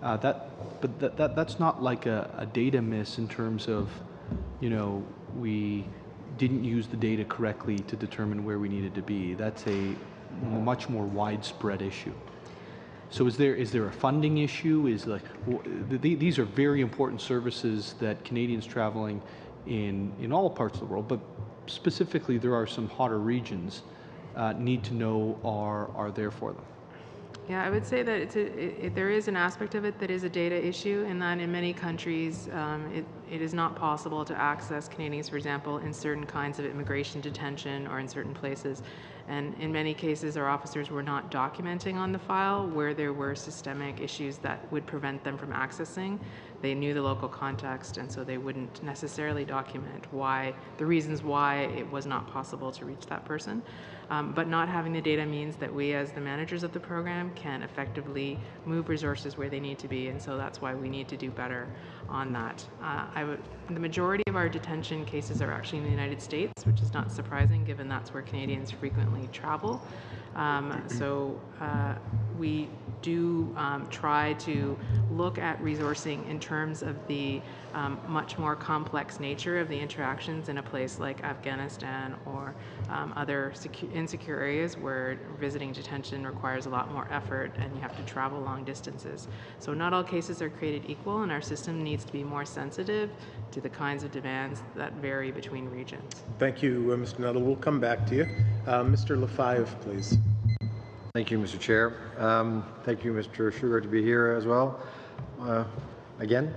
That's not like a data miss in terms of we didn't use the data correctly to determine where we needed to be. That's a much more widespread issue. So is there a funding issue? These are very important services that Canadians traveling in all parts of the world, but specifically there are some hotter regions need to know are there for them. Yeah, I would say that there is an aspect of it that is a data issue, in that in many countries it is not possible to access Canadians, for example, in certain kinds of immigration detention or in certain places. And in many cases, our officers were not documenting on the file where there were systemic issues that would prevent them from accessing. They knew the local context, and so they wouldn't necessarily document the reasons why it was not possible to reach that person. But not having the data means that we, as the managers of the program, can effectively move resources where they need to be, and so that's why we need to do better on that. The majority of our detention cases are actually in the United States, which is not surprising given that's where Canadians frequently travel. We do try to look at resourcing in terms of the much more complex nature of the interactions in a place like Afghanistan or other insecure areas where visiting detention requires a lot more effort and you have to travel long distances. So not all cases are created equal, and our system needs to be more sensitive to the kinds of demands that vary between regions. Thank you, Mr. Nuttall. We'll come back to you. Mr. Lefebvre, please. Thank you, Mr. Chair. Thank you, Mr. Shugart, to be here as well, again,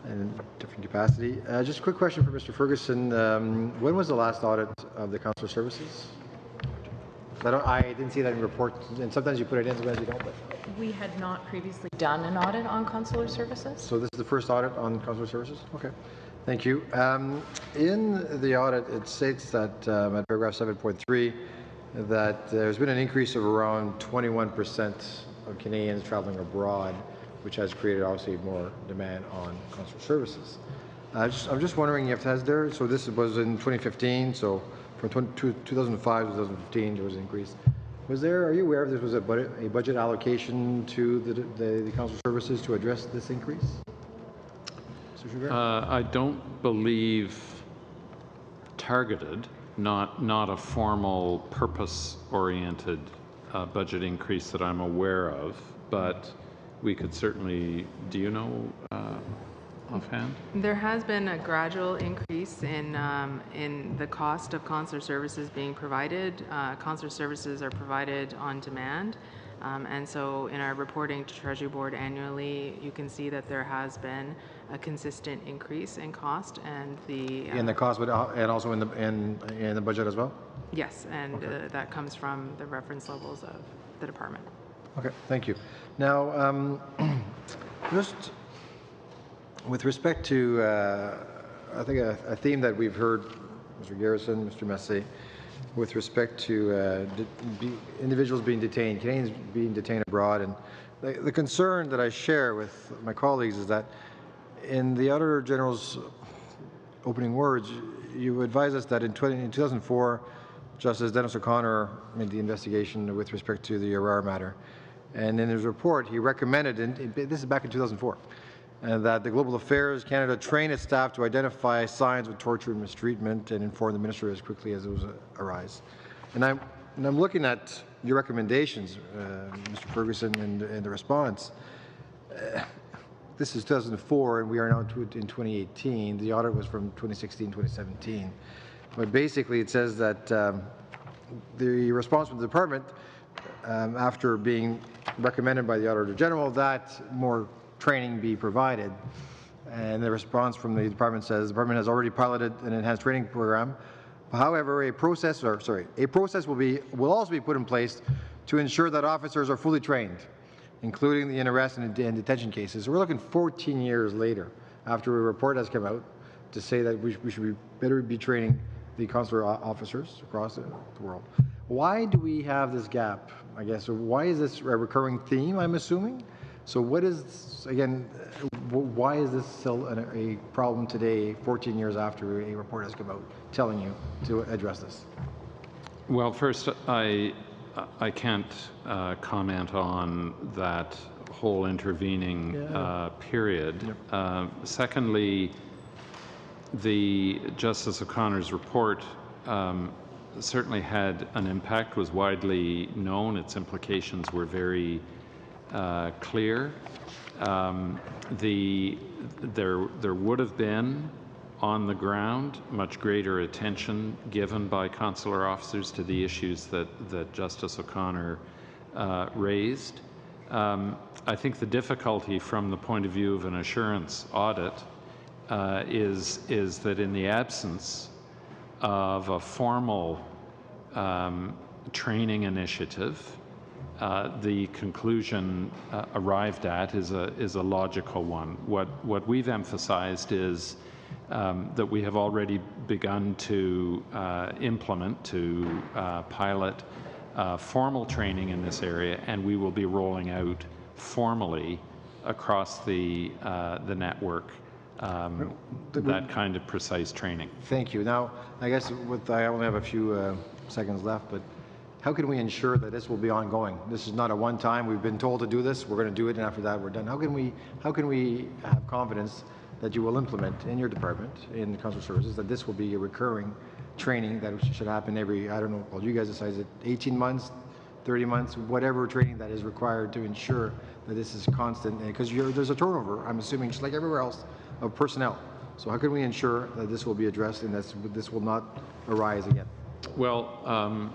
in a different capacity. Just a quick question for Mr. Ferguson. When was the last audit of the consular services? I didn't see that in reports, and sometimes you put it in, sometimes you don't. But we had not previously done an audit on consular services. So this is the first audit on consular services? Okay. Thank you. In the audit, it states that at paragraph 7.3, that there's been an increase of around 21% of Canadians traveling abroad, which has created obviously more demand on consular services. I'm just wondering if so this was in 2015, so from 2005 to 2015 there was an increase. Are you aware if this was a budget allocation to the council services to address this increase? Mr. Joubert? I don't believe targeted, not a formal purpose-oriented budget increase that I'm aware of, but we could certainly, do you know offhand? There has been a gradual increase in the cost of consular services being provided. Consular services are provided on demand, and so in our reporting to Treasury Board annually, you can see that there has been a consistent increase in cost, and in the cost, and also in the budget as well. Yes, and that comes from the reference levels of the department. Okay, thank you. Now, just with respect to, I think a theme that we've heard, Mr. Garrison, Mr. Messé, with respect to individuals being detained, Canadians being detained abroad, and the concern that I share with my colleagues is that in the Auditor General's opening words, you advise us that in 2004, Justice Dennis O'Connor made the investigation with respect to the Arar matter. And in his report, he recommended, and this is back in 2004, that the Global Affairs Canada train its staff to identify signs of torture and mistreatment and inform the minister as quickly as those arise. And I'm looking at your recommendations, Mr. Ferguson, and the response. This is 2004, and we are now in 2018. The audit was from 2016, 2017. But basically, it says that the response from the department, after being recommended by the Auditor General, that more training be provided. And the response from the department says the department has already piloted an enhanced training program. However, a process will also be put in place to ensure that officers are fully trained, including the arrest and detention cases. So we're looking 14 years later, after a report has come out, to say that we should better be training the consular officers across the world. Why do we have this gap, I guess? Or why is this a recurring theme, I'm assuming? So what is, again, why is this still a problem today, 14 years after a report has come out telling you to address this? Well, first, I can't comment on that whole intervening period. Secondly, the Justice O'Connor's report certainly had an impact, was widely known. Its implications were very clear. There would have been on the ground much greater attention given by consular officers to the issues that Justice O'Connor raised. I think the difficulty from the point of view of an assurance audit is that in the absence of a formal training initiative, the conclusion arrived at is a logical one. What we've emphasized is that we have already begun to implement, to pilot formal training in this area, and we will be rolling out formally across the network that kind of precise training. Thank you. Now, I guess I only have a few seconds left, but how can we ensure that this will be ongoing? This is not a one-time, we've been told to do this, we're going to do it, and after that we're done. How can we have confidence that you will implement in your department, in the consular services, that this will be a recurring training that should happen every, I don't know, well, you guys decide, is it 18 months, 30 months, whatever training that is required to ensure that this is constant, because there's a turnover, I'm assuming, just like everywhere else, of personnel. So how can we ensure that this will be addressed and that this will not arise again? Well,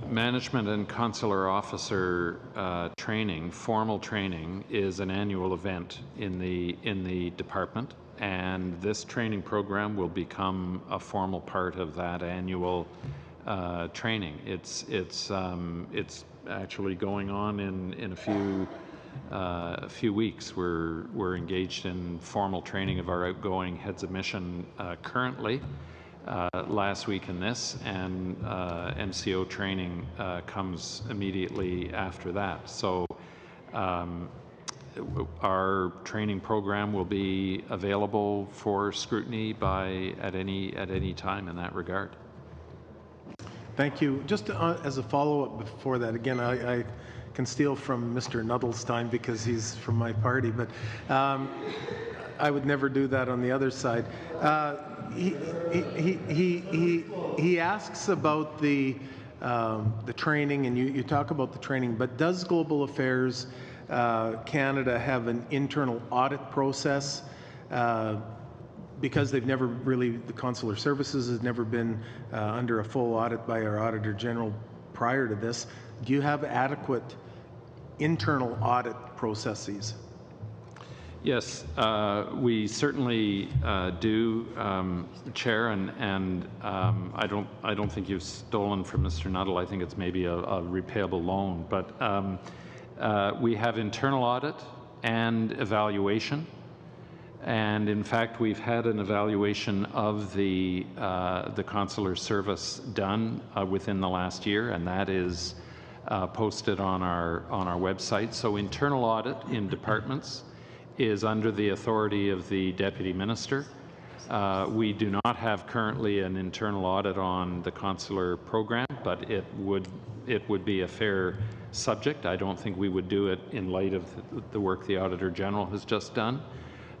management and consular officer training, formal training, is an annual event in the department, and this training program will become a formal part of that annual training. It's actually going on in a few weeks. We're engaged in formal training of our outgoing heads of mission currently. Last week in this, and MCO training comes immediately after that. So our training program will be available for scrutiny at any time in that regard. Thank you. Just as a follow-up before that, again, I can steal from Mr. Nuttall's time because he's from my party, but I would never do that on the other side. He asks about the training, and you talk about the training, but does Global Affairs Canada have an internal audit process? Because they've never really, the consular services has never been under a full audit by our Auditor General prior to this. Do you have adequate internal audit processes? Yes, we certainly do, Chair, and I don't think you've stolen from Mr. Nuttall. I think it's maybe a repayable loan, but we have internal audit and evaluation. And in fact, we've had an evaluation of the consular service done within the last year, and that is posted on our website. So internal audit in departments is under the authority of the Deputy Minister. We do not have currently an internal audit on the consular program, but it would be a fair subject. I don't think we would do it in light of the work the Auditor General has just done.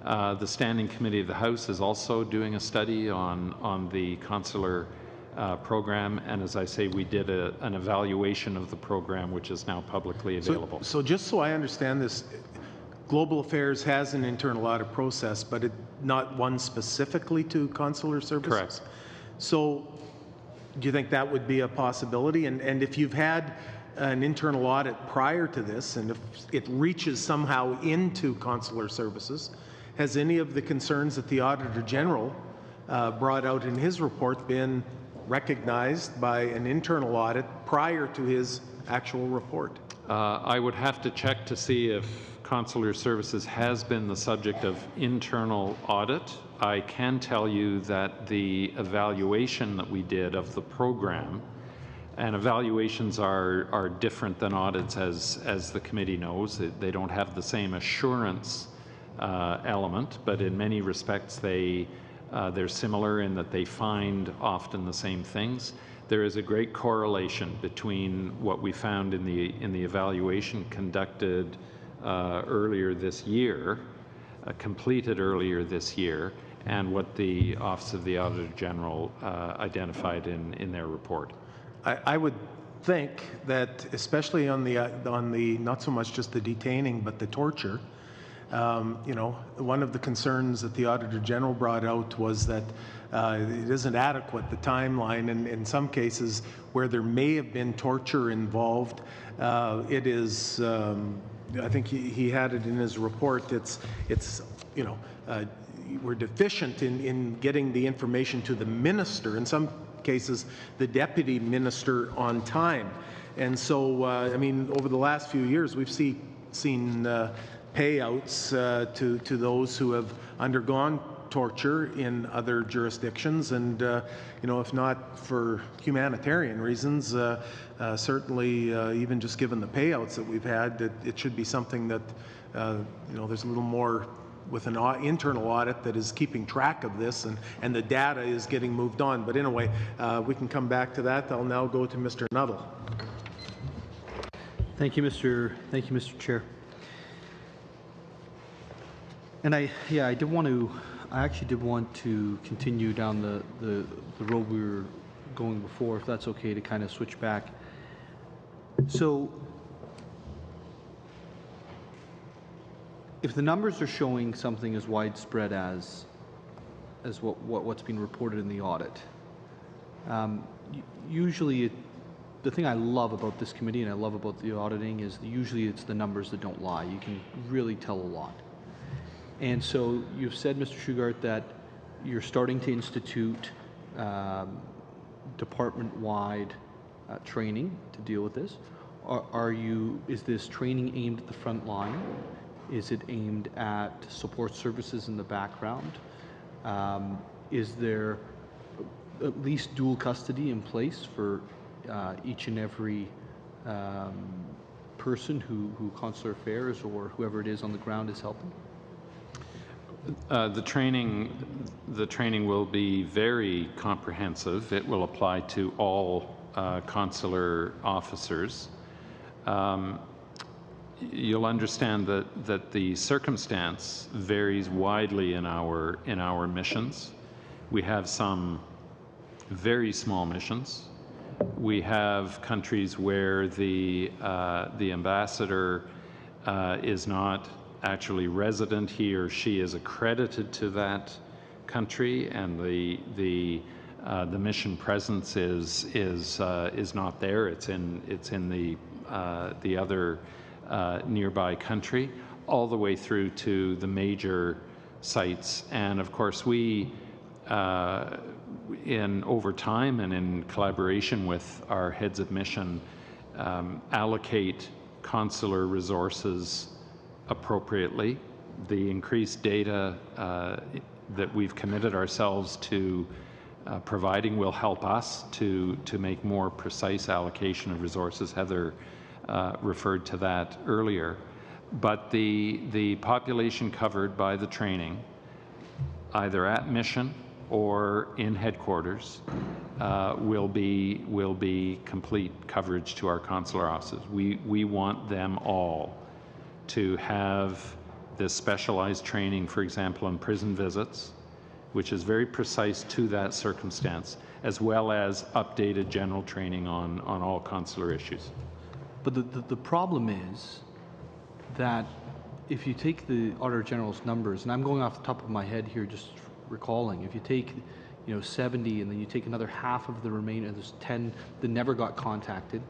The Standing Committee of the House is also doing a study on the consular program, and as I say, we did an evaluation of the program, which is now publicly available. So just so I understand this, Global Affairs has an internal audit process, but not one specifically to consular services? Correct. So do you think that would be a possibility? And if you've had an internal audit prior to this, and if it reaches somehow into consular services, has any of the concerns that the Auditor General brought out in his report been recognized by an internal audit prior to his actual report? I would have to check to see if consular services has been the subject of internal audit. I can tell you that the evaluation that we did of the program, and evaluations are different than audits, as the committee knows. They don't have the same assurance element, but in many respects they're similar in that they find often the same things. There is a great correlation between what we found in the evaluation conducted earlier this year, completed earlier this year, and what the Office of the Auditor General identified in their report. I would think that, especially on the not so much just the detaining but the torture, you know, one of the concerns that the Auditor General brought out was that it isn't adequate, the timeline, and in some cases where there may have been torture involved, it is, I think he had it in his report, it's you know, we're deficient in getting the information to the minister, in some cases the deputy minister, on time. And so, I mean, over the last few years we've seen payouts to those who have undergone torture in other jurisdictions, and you know, if not for humanitarian reasons, certainly even just given the payouts that we've had, it should be something that you know, there's a little more with an internal audit that is keeping track of this, and the data is getting moved on. But anyway, we can come back to that. I'll now go to Mr. Nuttall. Thank you, Mr. Chair. And I actually did want to continue down the road we were going before, if that's okay, to kind of switch back. So, if the numbers are showing something as widespread as what's been reported in the audit, usually the thing I love about this committee and I love about the auditing is usually it's the numbers that don't lie. You can really tell a lot. And so you've said, Mr. Shugart, that you're starting to institute department-wide training to deal with this. Is this training aimed at the front line? Is it aimed at support services in the background? Is there at least dual custody in place for each and every person who Consular Affairs or whoever it is on the ground is helping? The training will be very comprehensive. It will apply to all consular officers. You'll understand that the circumstance varies widely in our missions. We have some very small missions. We have countries where the ambassador is not actually resident. He or she is accredited to that country, and the mission presence is not there. It's in the other nearby country, all the way through to the major sites. And of course, we over time and in collaboration with our heads of mission, allocate consular resources appropriately. The increased data that we've committed ourselves to providing will help us to make more precise allocation of resources. Heather referred to that earlier. But the population covered by the training, either at mission or in headquarters, will be complete coverage to our consular offices. We want them all to have this specialized training, for example, in prison visits, which is very precise to that circumstance, as well as updated general training on all consular issues. But the problem is that if you take the Auditor General's numbers, and I'm going off the top of my head here, just recalling, if you take 70 and then you take another half of the remainder, there's 10 that never got contacted,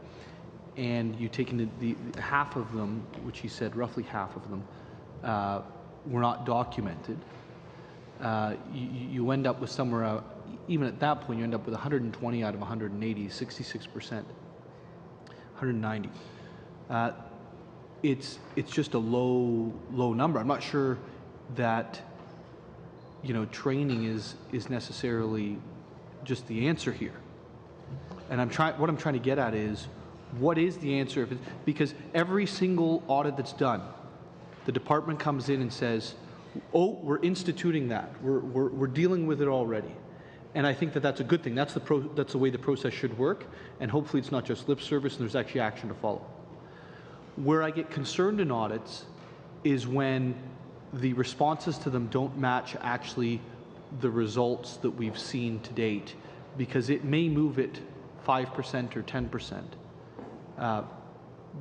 and you take the half of them, which he said roughly half of them, were not documented, you end up with somewhere, even at that point, you end up with 120 out of 180, 66%, 190. It's just a low number. I'm not sure that training is necessarily just the answer here. And what I'm trying to get at is, what is the answer? Because every single audit that's done, the department comes in and says, "Oh, we're instituting that. We're dealing with it already." And I think that's a good thing. That's the way the process should work. And hopefully, it's not just lip service, and there's actually action to follow. Where I get concerned in audits is when the responses to them don't match actually the results that we've seen to date, because it may move it 5% or 10%.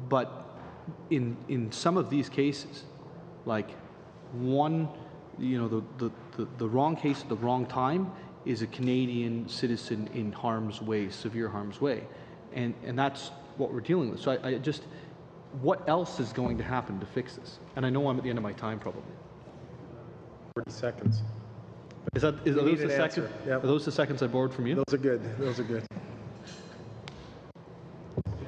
But in some of these cases, like one, the wrong case at the wrong time is a Canadian citizen in harm's way, severe harm's way. And that's what we're dealing with. So I just, what else is going to happen to fix this? And I know I'm at the end of my time, probably. 40 seconds. Are those the seconds? Yep. Are those the seconds I borrowed from you? Those are good. Those are good.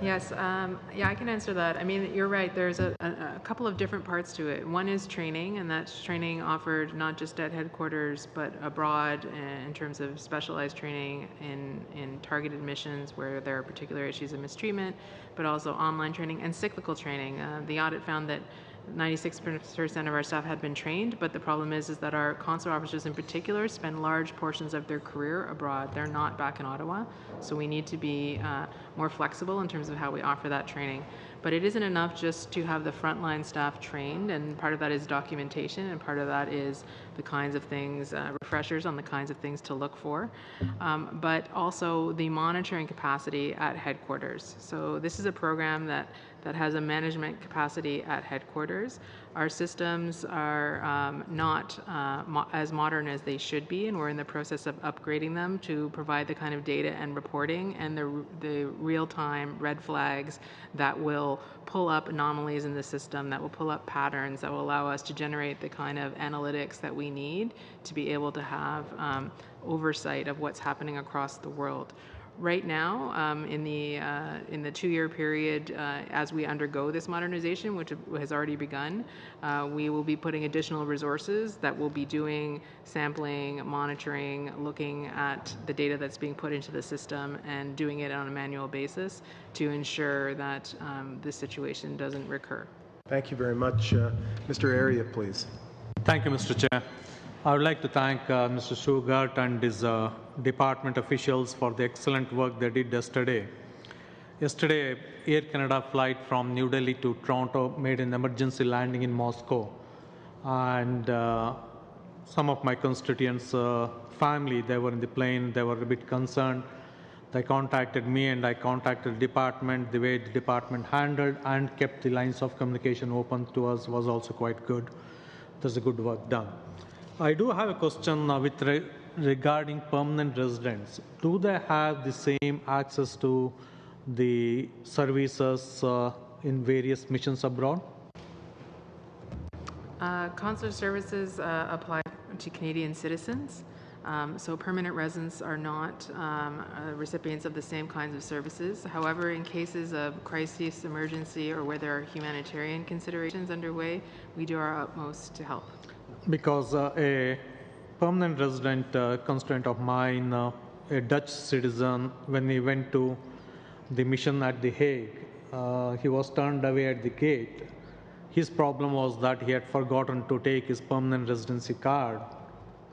Yes, yeah, I can answer that. I mean, you're right. There's a couple of different parts to it. One is training, and that's training offered not just at headquarters, but abroad in terms of specialized training in targeted missions where there are particular issues of mistreatment, but also online training and cyclical training. The audit found that 96% of our staff had been trained, but the problem is that our consular officers in particular spend large portions of their career abroad. They're not back in Ottawa, so we need to be more flexible in terms of how we offer that training. But it isn't enough just to have the frontline staff trained, and part of that is documentation, and part of that is the kinds of things, refreshers on the kinds of things to look for, but also the monitoring capacity at headquarters. So this is a program that has a management capacity at headquarters. Our systems are not as modern as they should be, and we're in the process of upgrading them to provide the kind of data and reporting and the real-time red flags that will pull up anomalies in the system, that will pull up patterns, that will allow us to generate the kind of analytics that we need to be able to have oversight of what's happening across the world. Right now, in the 2-year period, as we undergo this modernization, which has already begun, we will be putting additional resources that will be doing sampling, monitoring, looking at the data that's being put into the system, and doing it on a manual basis to ensure that this situation doesn't recur. Thank you very much. Mr. Area, please. Thank you, Mr. Chair. I would like to thank Mr. Sugart and his department officials for the excellent work they did yesterday. Yesterday, Air Canada flight from New Delhi to Toronto made an emergency landing in Moscow. And some of my constituents' family, they were in the plane, they were a bit concerned. They contacted me and I contacted the department. The way the department handled and kept the lines of communication open to us was also quite good. There's a good work done. I do have a question regarding permanent residents. Do they have the same access to the services in various missions abroad? Consular services apply to Canadian citizens. So permanent residents are not recipients of the same kinds of services. However, in cases of crisis, emergency, or where there are humanitarian considerations underway, we do our utmost to help. Because a permanent resident constituent of mine, a Dutch citizen, when he went to the mission at The Hague, he was turned away at the gate. His problem was that he had forgotten to take his permanent residency card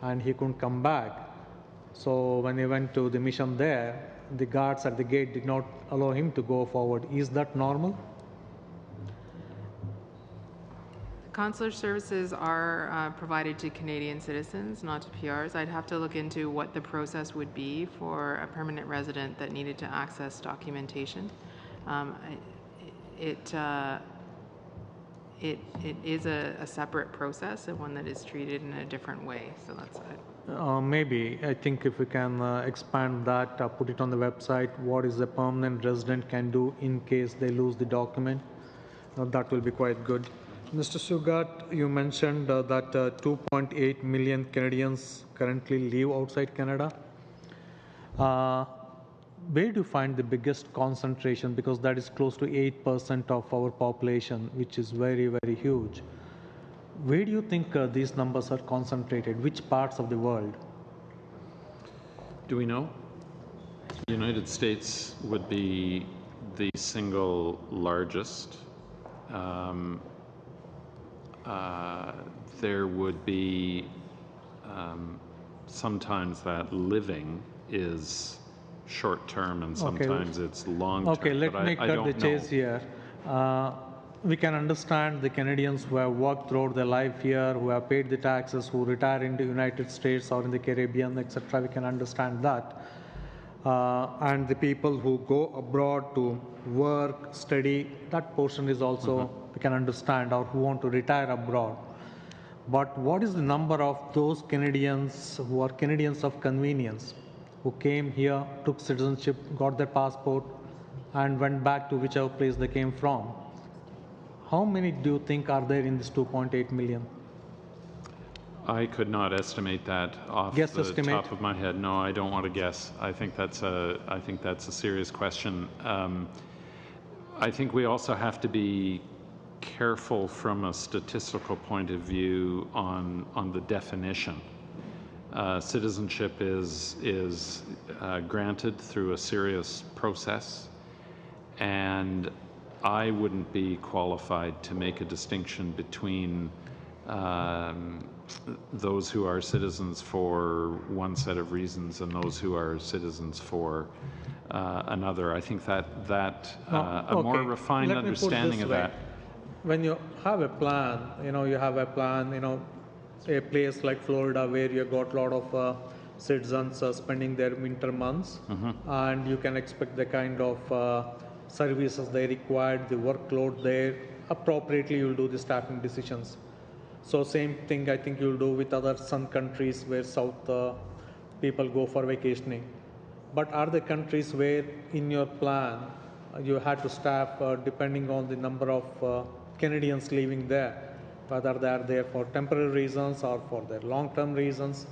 and he couldn't come back. So when he went to the mission there, the guards at the gate did not allow him to go forward. Is that normal? Consular services are provided to Canadian citizens, not to PRs. I'd have to look into what the process would be for a permanent resident that needed to access documentation. It is a separate process and one that is treated in a different way. So that's it. Maybe. I think if we can expand that, put it on the website, what is a permanent resident can do in case they lose the document, that will be quite good. Mr. Sugat, you mentioned that 2.8 million Canadians currently live outside Canada. Where do you find the biggest concentration? Because that is close to 8% of our population, which is very, very huge. Where do you think these numbers are concentrated? Which parts of the world? Do we know? The United States would be the single largest. There would be sometimes that living is short-term and sometimes it's long-term. Okay, let me cut the chase here. We can understand the Canadians who have worked throughout their life here, who have paid the taxes, who retire in the United States or in the Caribbean, etc. We can understand that. And the people who go abroad to work, study, that portion is also we can understand, or who want to retire abroad. But what is the number of those Canadians who are Canadians of convenience, who came here, took citizenship, got their passport, and went back to whichever place they came from? How many do you think are there in this 2.8 million? I could not estimate that off the top of my head. No, I don't want to guess. I think that's a serious question. I think we also have to be careful from a statistical point of view on the definition. Citizenship is granted through a serious process, and I wouldn't be qualified to make a distinction between those who are citizens for one set of reasons and those who are citizens for another. I think that a more refined understanding of that. When you have a plan, you have a plan, a place like Florida where you got a lot of citizens spending their winter months, and you can expect the kind of services they required, the workload there, appropriately you'll do the staffing decisions. So same thing I think you'll do with other sun countries where south people go for vacationing. But are there countries where in your plan you had to staff depending on the number of Canadians living there, whether they are there for temporary reasons or for their long-term reasons?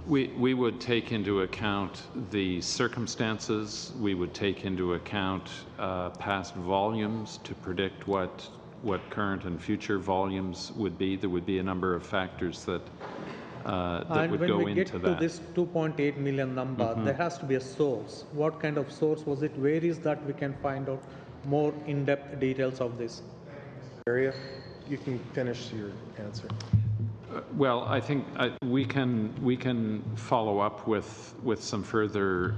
We would take into account the circumstances. We would take into account past volumes to predict what current and future volumes would be. There would be a number of factors that would go into that. And when we get to this 2.8 million number, there has to be a source. What kind of source was it? Where is that we can find out more in-depth details of this? Area, you can finish your answer. Well, I think we can follow up with some further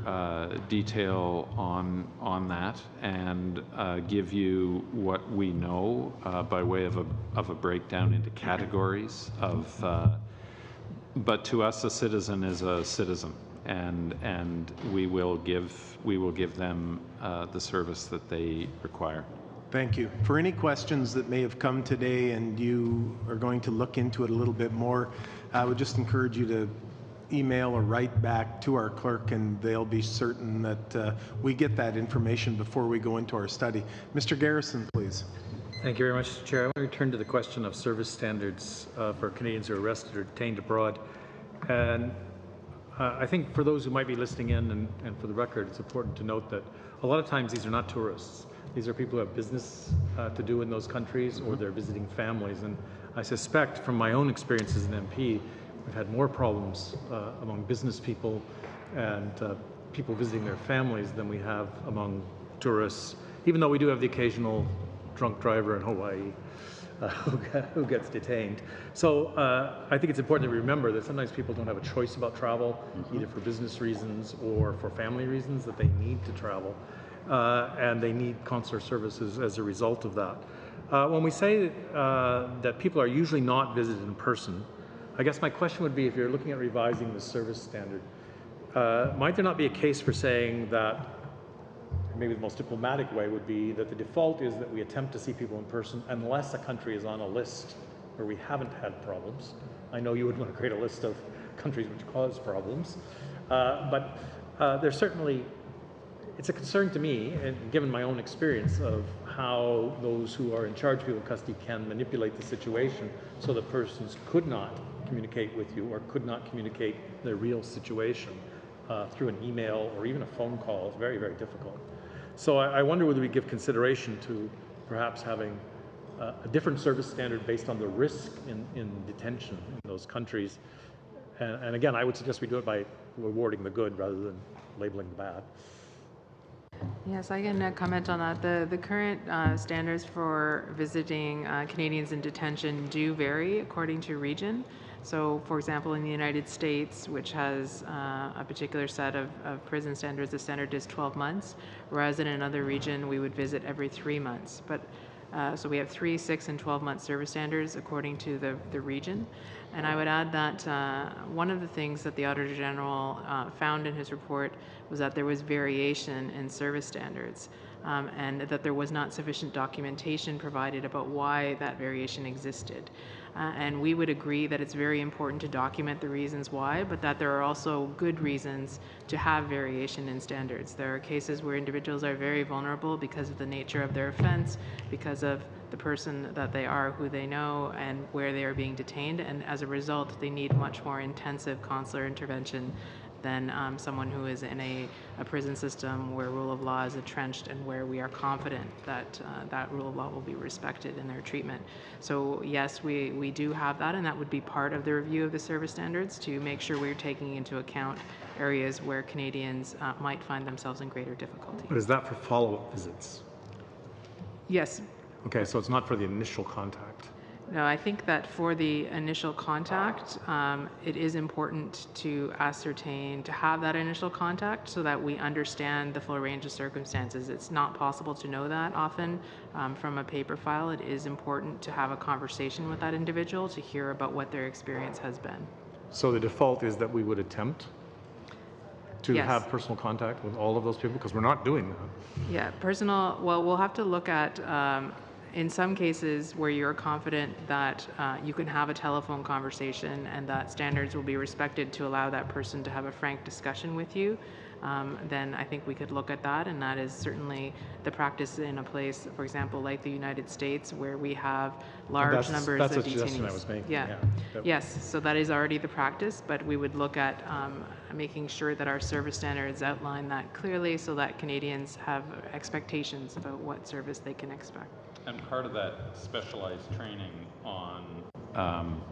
detail on that and give you what we know by way of a breakdown into categories of. But to us, a citizen is a citizen, and we will give them the service that they require. Thank you. For any questions that may have come today and you are going to look into it a little bit more, I would just encourage you to email or write back to our clerk, and they'll be certain that we get that information before we go into our study. Mr. Garrison, please. Thank you very much, Chair. I want to return to the question of service standards for Canadians who are arrested or detained abroad. And I think for those who might be listening in, and for the record, it's important to note that a lot of times these are not tourists. These are people who have business to do in those countries, or they're visiting families. And I suspect from my own experience as an MP, we've had more problems among business people and people visiting their families than we have among tourists, even though we do have the occasional drunk driver in Hawaii who gets detained. So I think it's important to remember that sometimes people don't have a choice about travel, either for business reasons or for family reasons, that they need to travel. And they need consular services as a result of that. When we say that people are usually not visited in person, I guess my question would be, if you're looking at revising the service standard, might there not be a case for saying that, maybe the most diplomatic way would be that the default is that we attempt to see people in person unless a country is on a list where we haven't had problems. I know you would want to create a list of countries which cause problems, but there's certainly, it's a concern to me, and given my own experience of how those who are in charge of people in custody can manipulate the situation so that persons could not communicate with you or could not communicate their real situation through an email or even a phone call. It's very, very difficult. So I wonder whether we give consideration to perhaps having a different service standard based on the risk in detention in those countries. And again, I would suggest we do it by rewarding the good rather than labeling the bad. Yes, I can comment on that. The current standards for visiting Canadians in detention do vary according to region. So, for example, in the United States, which has a particular set of prison standards, the standard is 12 months, whereas in another region, we would visit every 3 months. But so we have 3, 6, and 12-month service standards according to the region. And I would add that one of the things that the Auditor General found in his report was that there was variation in service standards, and that there was not sufficient documentation provided about why that variation existed. And we would agree that it's very important to document the reasons why, but that there are also good reasons to have variation in standards. There are cases where individuals are very vulnerable because of the nature of their offense, because of the person that they are, who they know, and where they are being detained, and as a result, they need much more intensive consular intervention than someone who is in a prison system where rule of law is entrenched and where we are confident that that rule of law will be respected in their treatment. So yes, we do have that, and that would be part of the review of the service standards to make sure we're taking into account areas where Canadians might find themselves in greater difficulty. But is that for follow-up visits? Yes. Okay, so it's not for the initial contact. No, I think that for the initial contact, it is important to ascertain, to have that initial contact so that we understand the full range of circumstances. It's not possible to know that often from a paper file. It is important to have a conversation with that individual to hear about what their experience has been. So the default is that we would attempt to Yes. have personal contact with all of those people, because we're not doing that. Yeah, personal, well, we'll have to look at in some cases where you're confident that you can have a telephone conversation and that standards will be respected to allow that person to have a frank discussion with you, then I think we could look at that, and that is certainly the practice in a place, for example, like the United States, where we have large numbers of detainees. That's a suggestion I was making. Yeah. Yes, so that is already the practice, but we would look at making sure that our service standards outline that clearly so that Canadians have expectations about what service they can expect. And part of that specialized training on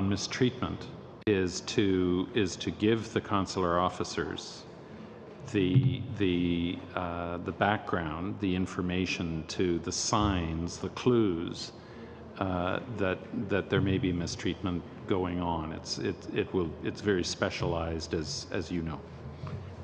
mistreatment is to give the consular officers the background, the information, to the signs, the clues that there may be mistreatment going on. It's very specialized, as you know.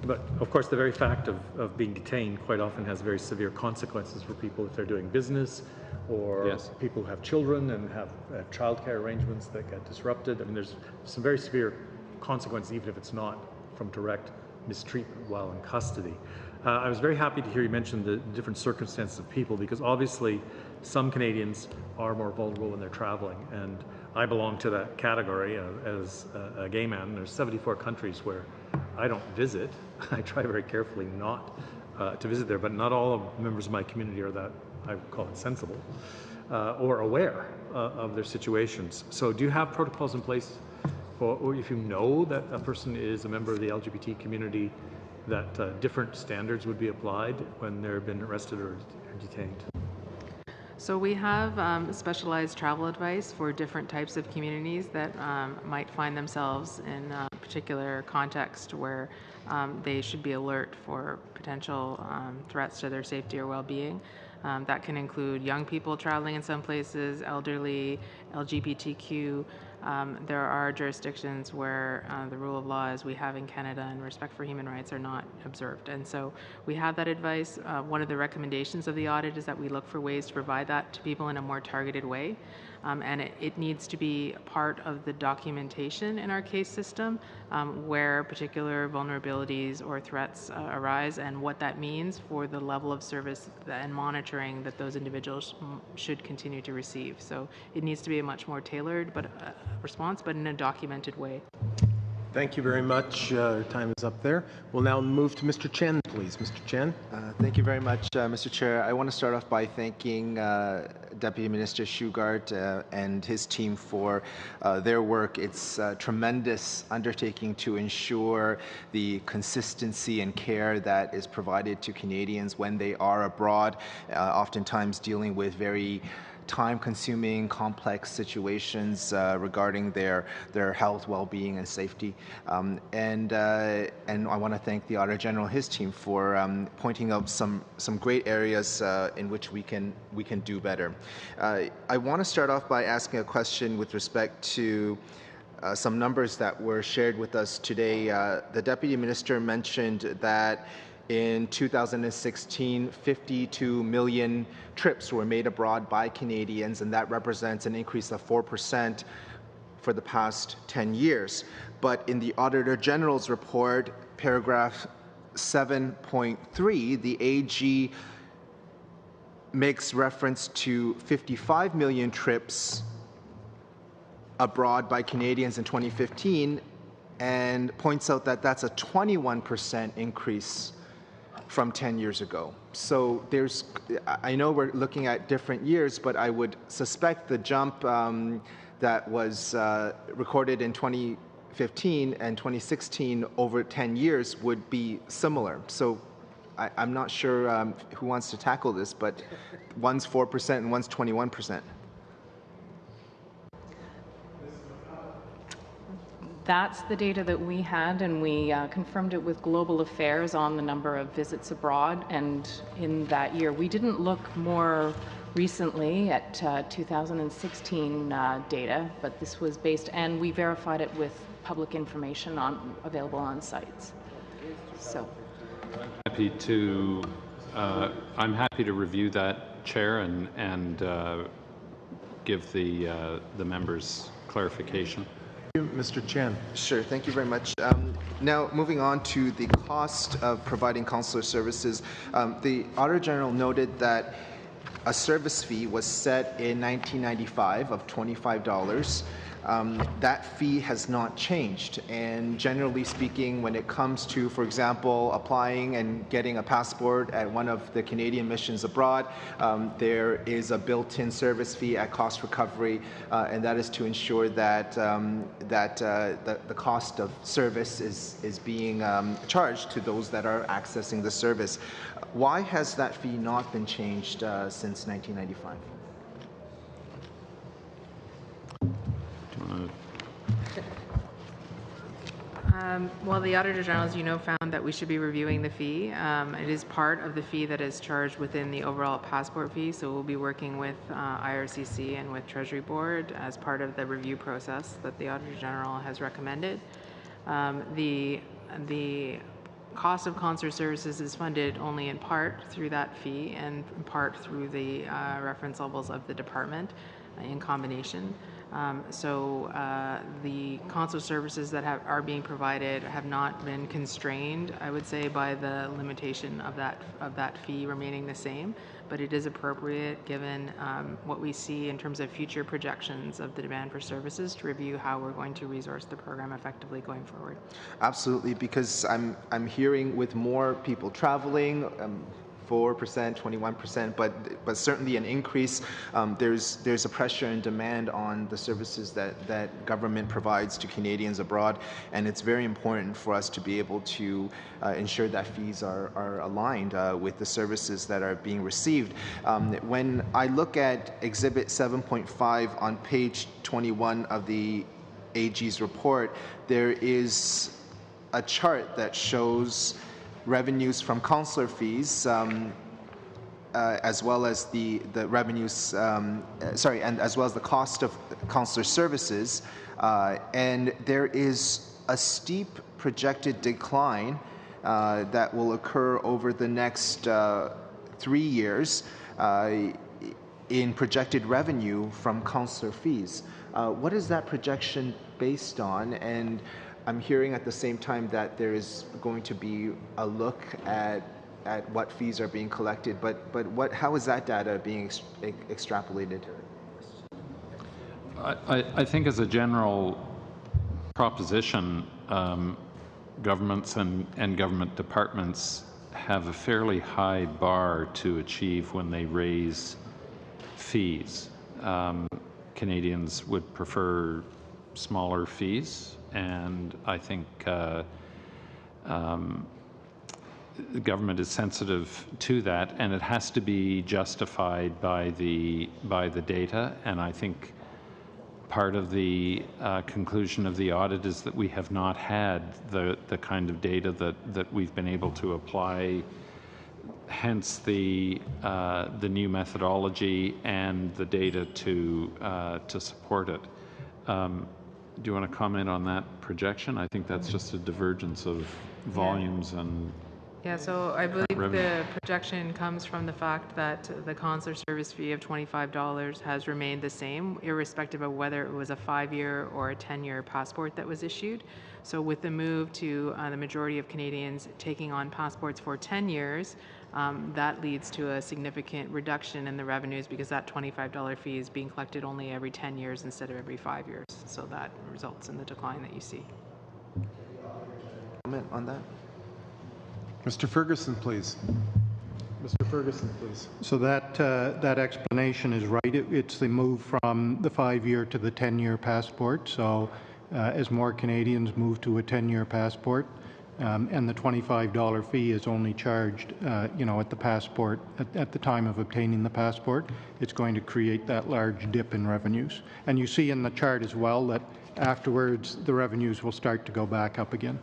But of course, the very fact of being detained quite often has very severe consequences for people if they're doing business, or Yes. people who have children and have childcare arrangements that get disrupted. I mean, there's some very severe consequences, even if it's not from direct mistreatment while in custody. I was very happy to hear you mention the different circumstances of people, because obviously some Canadians are more vulnerable when they're traveling, and I belong to that category as a gay man. There's 74 countries where I don't visit. I try very carefully not to visit there, but not all of members of my community are that, I would call it, sensible or aware of their situations. So do you have protocols in place for, or if you know that a person is a member of the LGBT community, that different standards would be applied when they've been arrested or detained? So we have specialized travel advice for different types of communities that might find themselves in a particular context where they should be alert for potential threats to their safety or well-being. That can include young people traveling in some places, elderly, LGBTQ. There are jurisdictions where the rule of law, as we have in Canada, and respect for human rights are not observed. And so we have that advice. One of the recommendations of the audit is that we look for ways to provide that to people in a more targeted way. And it needs to be part of the documentation in our case system where particular vulnerabilities or threats arise, and what that means for the level of service and monitoring that those individuals should continue to receive. So it needs to be a much more tailored response, but in a documented way. Thank you very much. Time is up there. We'll now move to Mr. Chen, please. Mr. Chen. Thank you very much, Mr. Chair. I want to start off by thanking Deputy Minister Shugart and his team for their work. It's a tremendous undertaking to ensure the consistency and care that is provided to Canadians when they are abroad, oftentimes dealing with very time-consuming, complex situations regarding their health, well-being, and safety. And I want to thank the Auditor General and his team for pointing out some great areas in which we can do better. I want to start off by asking a question with respect to some numbers that were shared with us today. The Deputy Minister mentioned that in 2016, 52 million trips were made abroad by Canadians, and that represents an increase of 4% for the past 10 years. But in the Auditor General's report, paragraph 7.3, the AG makes reference to 55 million trips abroad by Canadians in 2015 and points out that that's a 21% increase from 10 years ago. So I know we're looking at different years, but I would suspect the jump that was recorded in 2015 and 2016 over 10 years would be similar. So I'm not sure who wants to tackle this, but one's 4% and one's 21%. That's the data that we had, and we confirmed it with Global Affairs on the number of visits abroad. And in that year, we didn't look more recently at 2016 data, but this was based, and we verified it with public information available on sites. So, I'm happy to review that, Chair, and give the members clarification. Mr. Chen. Sure, thank you very much. Now, moving on to the cost of providing consular services, the Auditor General noted that a service fee was set in 1995 of $25. That fee has not changed, and generally speaking, when it comes to, for example, applying and getting a passport at one of the Canadian missions abroad, there is a built-in service fee at cost recovery, and that is to ensure that the cost of service is being charged to those that are accessing the service. Why has that fee not been changed since 1995? Well, the Auditor General, as you know, found that we should be reviewing the fee. It is part of the fee that is charged within the overall passport fee, so we'll be working with IRCC and with Treasury Board as part of the review process that the Auditor General has recommended. The cost of consular services is funded only in part through that fee and in part through the reference levels of the department in combination. The consular services that are being provided have not been constrained, I would say, by the limitation of that fee remaining the same, but it is appropriate given what we see in terms of future projections of the demand for services to review how we're going to resource the program effectively going forward. Absolutely, because I'm hearing with more people traveling, 4%, 21%, but certainly an increase. There's a pressure and demand on the services that government provides to Canadians abroad, and it's very important for us to be able to ensure that fees are aligned with the services that are being received. When I look at Exhibit 7.5 on page 21 of the AG's report, there is a chart that shows revenues from consular fees, as well as the revenues, and as well as the cost of consular services, and there is a steep projected decline that will occur over the next 3 years in projected revenue from consular fees. What is that projection based on? And I'm hearing at the same time that there is going to be a look at what fees are being collected, but how is that data being extrapolated? I think as a general proposition, governments and government departments have a fairly high bar to achieve when they raise fees. Canadians would prefer smaller fees, and I think the government is sensitive to that, and it has to be justified by the data. And I think part of the conclusion of the audit is that we have not had the kind of data that we've been able to apply. Hence the new methodology and the data to support it. Do you want to comment on that projection? I think that's just a divergence of volumes and Yeah, so I believe revenue. the projection comes from the fact that the consular service fee of $25 has remained the same, irrespective of whether it was a 5-year or a 10-year passport that was issued. So with the move to the majority of Canadians taking on passports for 10 years, that leads to a significant reduction in the revenues because that $25 fee is being collected only every 10 years instead of every 5 years. So that results in the decline that you see. Comment on that? Mr. Ferguson, please. Mr. Ferguson, please. So that explanation is right. It's the move from the 5-year to the 10-year passport. So as more Canadians move to a 10-year passport, and the $25 fee is only charged, at the passport, at the time of obtaining the passport, it's going to create that large dip in revenues. And you see in the chart as well that afterwards the revenues will start to go back up again.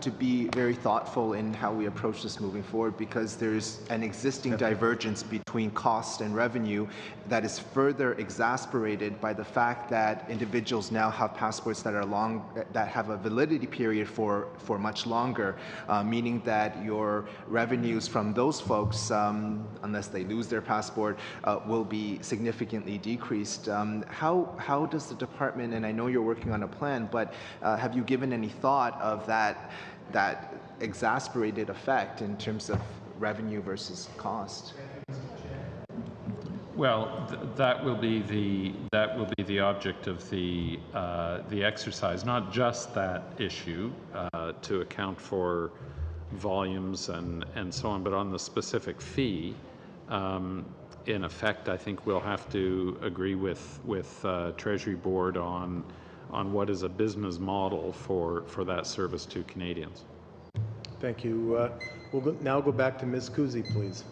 To be very thoughtful in how we approach this moving forward, because there's an existing divergence between cost and revenue that is further exacerbated by the fact that individuals now have passports that are that have a validity period for much longer, meaning that your revenues from those folks, unless they lose their passport, will be significantly decreased. How does the department, and I know you're working on a plan, but have you given any thought of that exacerbated effect in terms of revenue versus cost? Well, that will be the object of the exercise, not just that issue to account for volumes and so on, but on the specific fee. In effect, I think we'll have to agree with Treasury Board on what is a business model for that service to Canadians. Thank you. We'll now go back to Ms. Kuzi, please.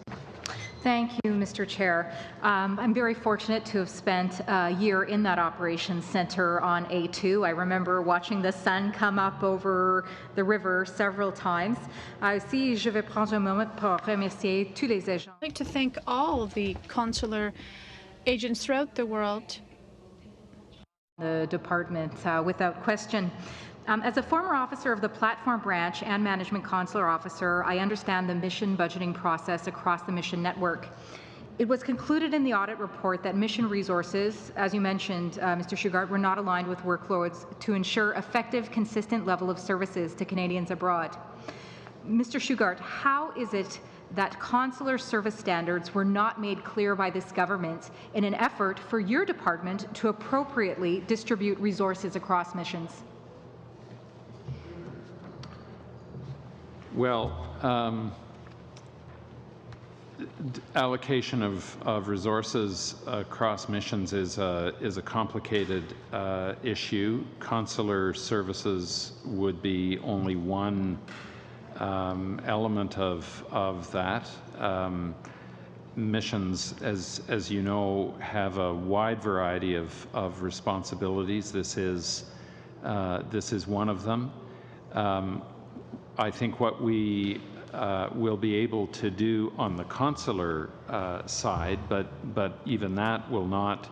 Thank you, Mr. Chair. I'm very fortunate to have spent a year in that operations center on A2. I remember watching the sun come up over the river several times. Aussi, je vais prendre un moment pour remercier tous les agents. I'd like to thank all of the consular agents throughout the world. The department, without question. As a former officer of the platform branch and management consular officer, I understand the mission budgeting process across the mission network. It was concluded in the audit report that mission resources, as you mentioned, Mr. Shugart, were not aligned with workloads to ensure effective, consistent level of services to Canadians abroad. Mr. Shugart, how is it that consular service standards were not made clear by this government in an effort for your department to appropriately distribute resources across missions? Well, allocation of resources across missions is a complicated issue. Consular services would be only one element of that. Missions, as you know, have a wide variety of responsibilities. This is one of them. I think what we will be able to do on the consular side, but even that will not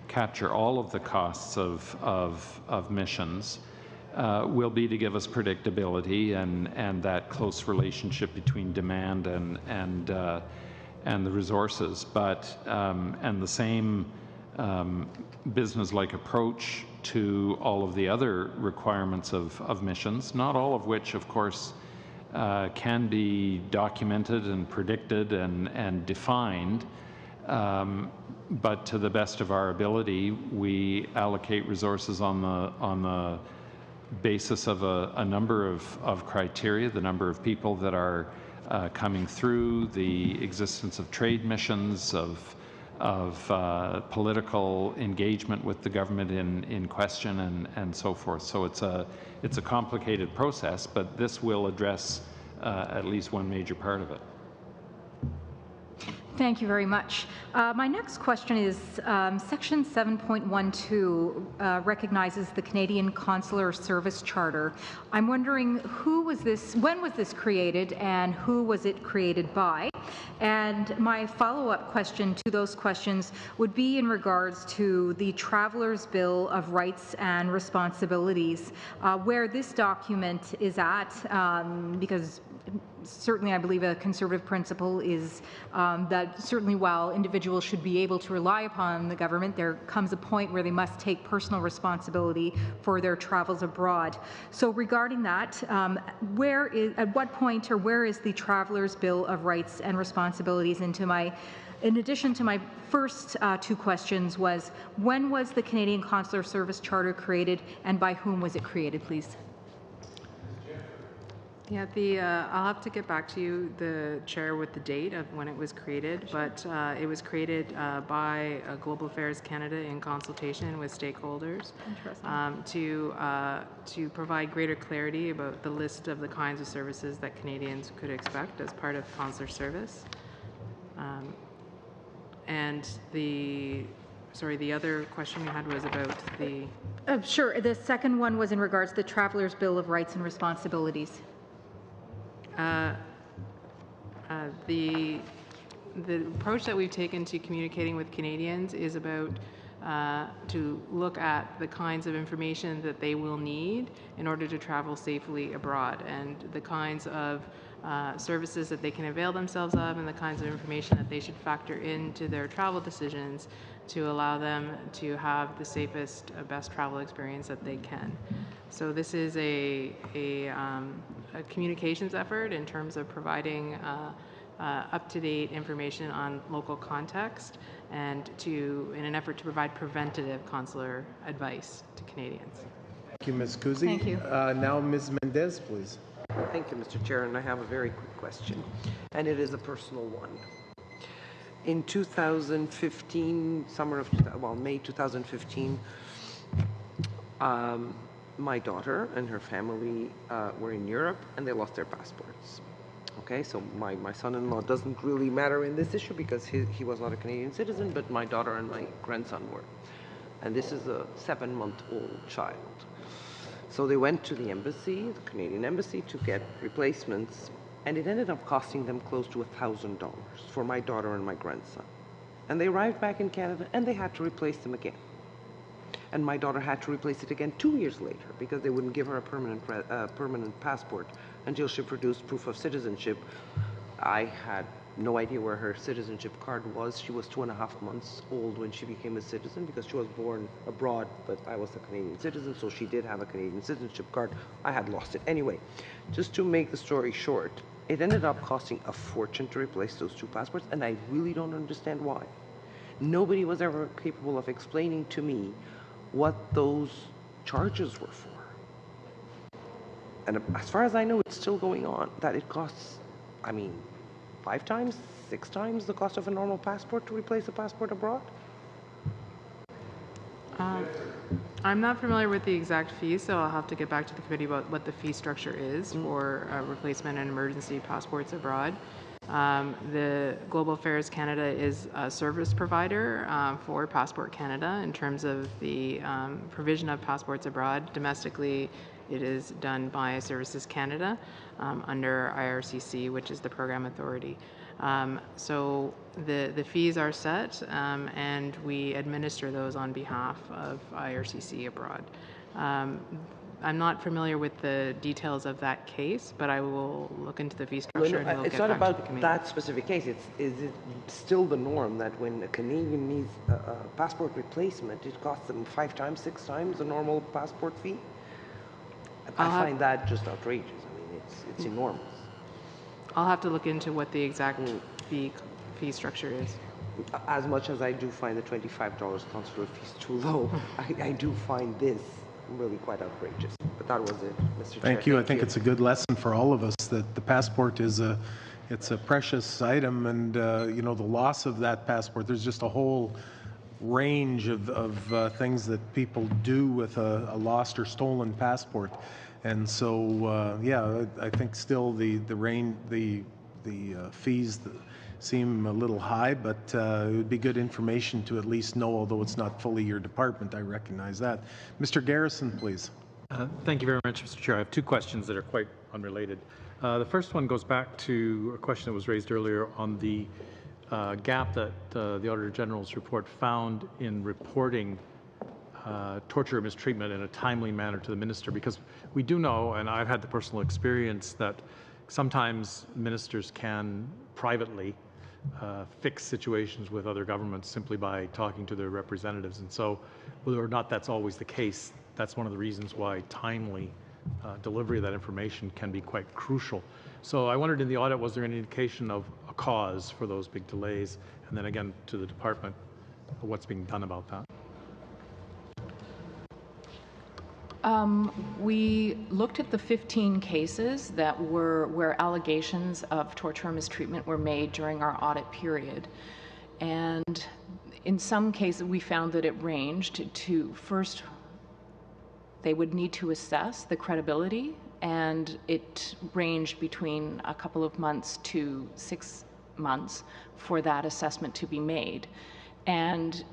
capture all of the costs of missions, will be to give us predictability and that close relationship between demand and the resources. But and the same business-like approach to all of the other requirements of missions, not all of which, of course, can be documented and predicted and defined, but to the best of our ability, we allocate resources on the basis of a number of criteria, the number of people that are coming through, the existence of trade missions, of political engagement with the government in question, and so forth. So it's a complicated process, but this will address at least one major part of it. Thank you very much. My next question is Section 7.12 recognizes the Canadian Consular Service Charter. I'm wondering when was this created, and who was it created by? And my follow-up question to those questions would be in regards to the Traveller's Bill of Rights and Responsibilities, where this document is at, because certainly I believe a conservative principle is that certainly while individuals should be able to rely upon the government, there comes a point where they must take personal responsibility for their travels abroad. So regarding that, at what point or where is the Traveller's Bill of Rights and Responsibilities? In addition to my first two questions was, when was the Canadian Consular Service Charter created, and by whom was it created, please? Yeah, I'll have to get back to you, the chair, with the date of when it was created, but it was created by Global Affairs Canada in consultation with stakeholders to provide greater clarity about the list of the kinds of services that Canadians could expect as part of consular service. And the other question you had was about the... Sure. The second one was in regards to the Traveller's Bill of Rights and Responsibilities. The approach that we've taken to communicating with Canadians is about to look at the kinds of information that they will need in order to travel safely abroad, and the kinds of services that they can avail themselves of, and the kinds of information that they should factor into their travel decisions to allow them to have the safest, best travel experience that they can. So this is a communications effort in terms of providing up-to-date information on local context, and in an effort to provide preventative consular advice to Canadians. Thank you, Ms. Kuzi. Thank you. Now, Ms. Mendez, please. Thank you, Mr. Chair, and I have a very quick question, and it is a personal one. In 2015, May 2015, my daughter and her family were in Europe, and they lost their passports. Okay, so my son-in-law doesn't really matter in this issue because he was not a Canadian citizen, but my daughter and my grandson were. And this is a 7-month-old child. So they went to the embassy, the Canadian embassy, to get replacements, and it ended up costing them close to $1,000 for my daughter and my grandson. And they arrived back in Canada, and they had to replace them again. And my daughter had to replace it again 2 years later because they wouldn't give her a permanent passport until she produced proof of citizenship. I had no idea where her citizenship card was. She was 2.5 months old when she became a citizen because she was born abroad, but I was a Canadian citizen, so she did have a Canadian citizenship card. I had lost it. Anyway, just to make the story short, it ended up costing a fortune to replace those 2 passports, and I really don't understand why. Nobody was ever capable of explaining to me what those charges were for. And as far as I know, it's still going on, that it costs, 5 times, 6 times the cost of a normal passport to replace a passport abroad? I'm not familiar with the exact fee, so I'll have to get back to the committee about what the fee structure is for replacement and emergency passports abroad. The Global Affairs Canada is a service provider for Passport Canada in terms of the provision of passports abroad. Domestically, it is done by Services Canada under IRCC, which is the program authority. So the fees are set, and we administer those on behalf of IRCC abroad. I'm not familiar with the details of that case, but I will look into the fee structure and we'll it's get not back to the about committee. that specific case. Is it still the norm that when a Canadian needs a passport replacement, it costs them 5 times, 6 times the normal passport fee? I find that just outrageous. It's enormous. I'll have to look into what the exact fee structure is. As much as I do find the $25 consular fees too low, I do find this really quite outrageous. But that was it, Mr. Chair. Thank you. I think it's a good lesson for all of us that the passport is a precious item, and the loss of that passport, there's just a whole range of things that people do with a lost or stolen passport. And so, I think still the fees seem a little high, but it would be good information to at least know, although it's not fully your department, I recognize that. Mr. Garrison, please. Thank you very much, Mr. Chair. I have 2 questions that are quite unrelated. The first one goes back to a question that was raised earlier on the gap that the Auditor General's report found in reporting torture or mistreatment in a timely manner to the minister, because we do know, and I've had the personal experience, that sometimes ministers can privately fix situations with other governments simply by talking to their representatives. And so whether or not that's always the case, that's one of the reasons why timely delivery of that information can be quite crucial. So I wondered in the audit, was there any indication of a cause for those big delays? And then again, to the department, what's being done about that? We looked at the 15 cases that were where allegations of torture and mistreatment were made during our audit period. And in some cases, we found that it ranged to, first, they would need to assess the credibility, and it ranged between a couple of months to 6 months for that assessment to be made. And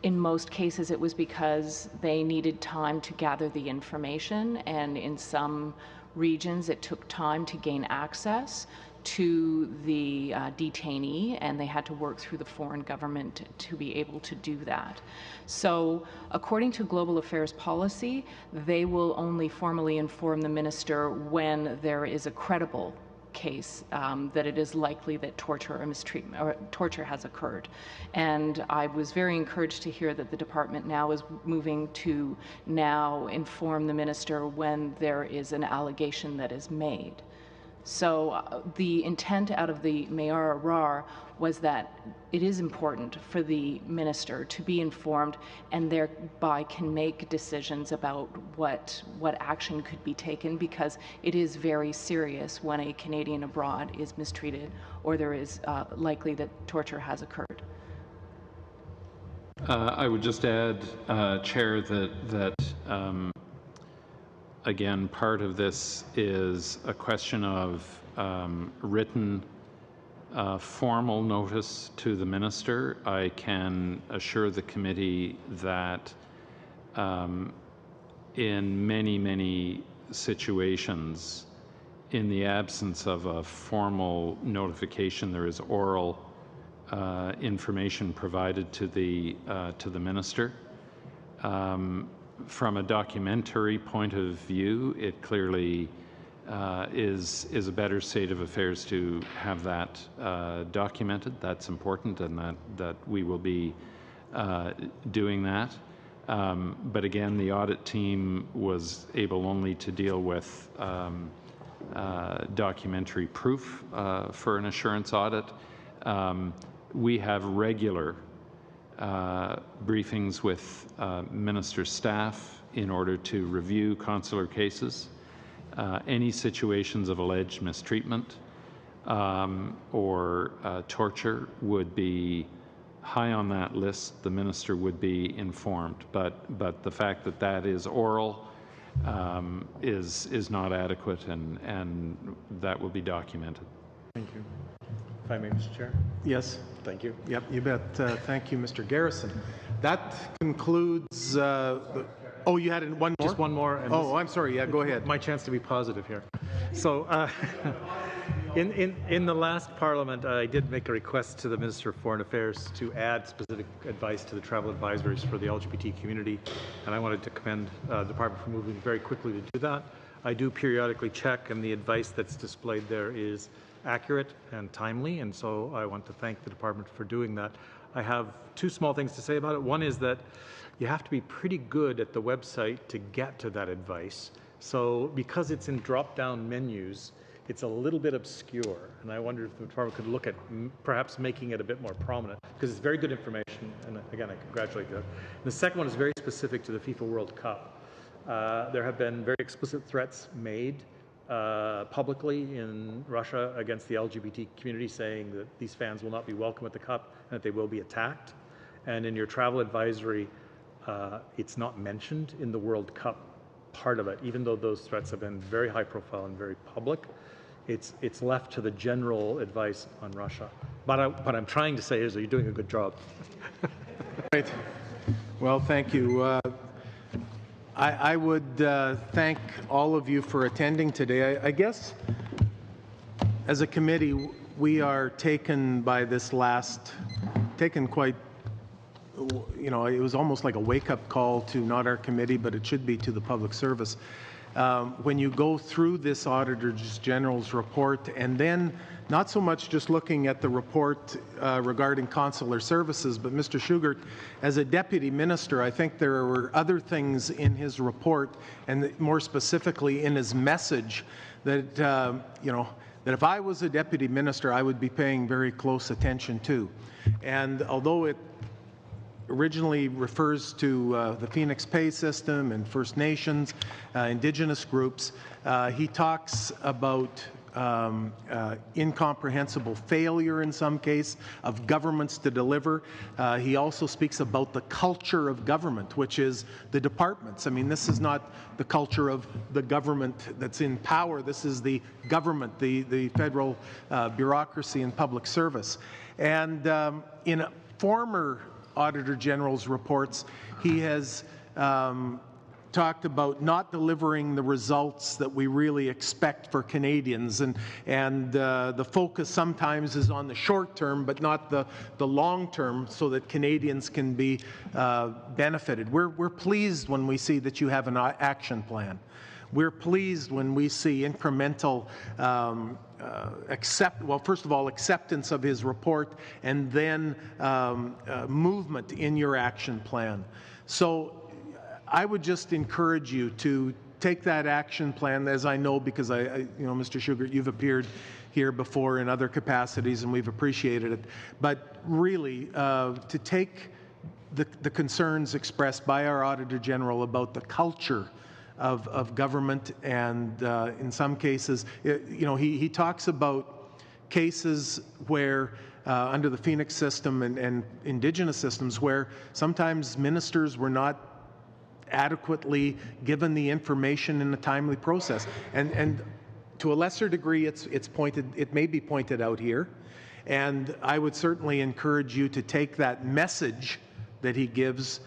in most cases, it was because they needed time to gather the information, and in some regions, it took time to gain access to the detainee, and they had to work through the foreign government to be able to do that. So, according to Global Affairs policy, they will only formally inform the minister when there is a credible case that it is likely that torture or mistreatment or torture has occurred. And I was very encouraged to hear that the department now is moving to now inform the minister when there is an allegation that is made. So the intent out of the Mayara RAR was that it is important for the minister to be informed and thereby can make decisions about what action could be taken, because it is very serious when a Canadian abroad is mistreated or there is likely that torture has occurred. I would just add, Chair, that Again, part of this is a question of written formal notice to the minister. I can assure the committee that in many situations, in the absence of a formal notification, there is oral information provided to the minister. From a documentary point of view, it clearly is a better state of affairs to have that documented. That's important, and that we will be doing that. But again, the audit team was able only to deal with documentary proof for an assurance audit. We have regular briefings with minister staff in order to review consular cases. Any situations of alleged mistreatment or torture would be high on that list. The minister would be informed, but the fact that that is oral is not adequate, and that will be documented. Thank you. If I may, Mr. Chair. Yes. Thank you. Yep, you bet. Thank you, Mr. Garrison. That concludes. Oh, you had one more? Just one more. And I'm sorry. Yeah, go ahead. My chance to be positive here. So, in the last Parliament, I did make a request to the Minister of Foreign Affairs to add specific advice to the travel advisories for the LGBT community, and I wanted to commend the Department for moving very quickly to do that. I do periodically check, and the advice that's displayed there is accurate and timely, and so I want to thank the department for doing that. I have two small things to say about it. One is that you have to be pretty good at the website to get to that advice. So because it's in drop-down menus, it's a little bit obscure, and I wonder if the department could look at perhaps making it a bit more prominent, because it's very good information, and again, I congratulate you. The second one is very specific to the FIFA World Cup. There have been very explicit threats made publicly in Russia against the LGBT community, saying that these fans will not be welcome at the Cup and that they will be attacked. And in your travel advisory, it's not mentioned in the World Cup part of it, even though those threats have been very high profile and very public. It's left to the general advice on Russia. But what I'm trying to say is that you're doing a good job. Right. Well, thank you. I would thank all of you for attending today. I guess as a committee, we are taken by this taken quite, it was almost like a wake-up call to not our committee, but it should be to the public service. When you go through this Auditor General's report, and then not so much just looking at the report regarding consular services, but Mr. Shugart, as a deputy minister, I think there were other things in his report, and more specifically in his message, that that if I was a deputy minister, I would be paying very close attention to. And although it originally refers to the Phoenix Pay System and First Nations, Indigenous groups, he talks about incomprehensible failure in some case of governments to deliver. He also speaks about the culture of government, which is the departments. I mean, this is not the culture of the government that's in power. This is the government, the federal bureaucracy and public service. And in a former Auditor General's reports, he has talked about not delivering the results that we really expect for Canadians, and the focus sometimes is on the short term, but not the long term, so that Canadians can be benefited. We're pleased when we see that you have an action plan. We're pleased when we see incremental first of all, acceptance of his report, and then movement in your action plan. So I would just encourage you to take that action plan, as I know, because Mr. Shugart, you've appeared here before in other capacities, and we've appreciated it. But really, to take the concerns expressed by our Auditor General about the culture of government, and in some cases, he talks about cases where under the Phoenix system and Indigenous systems, where sometimes ministers were not adequately given the information in a timely process. And to a lesser degree, it may be pointed out here, and I would certainly encourage you to take that message that he gives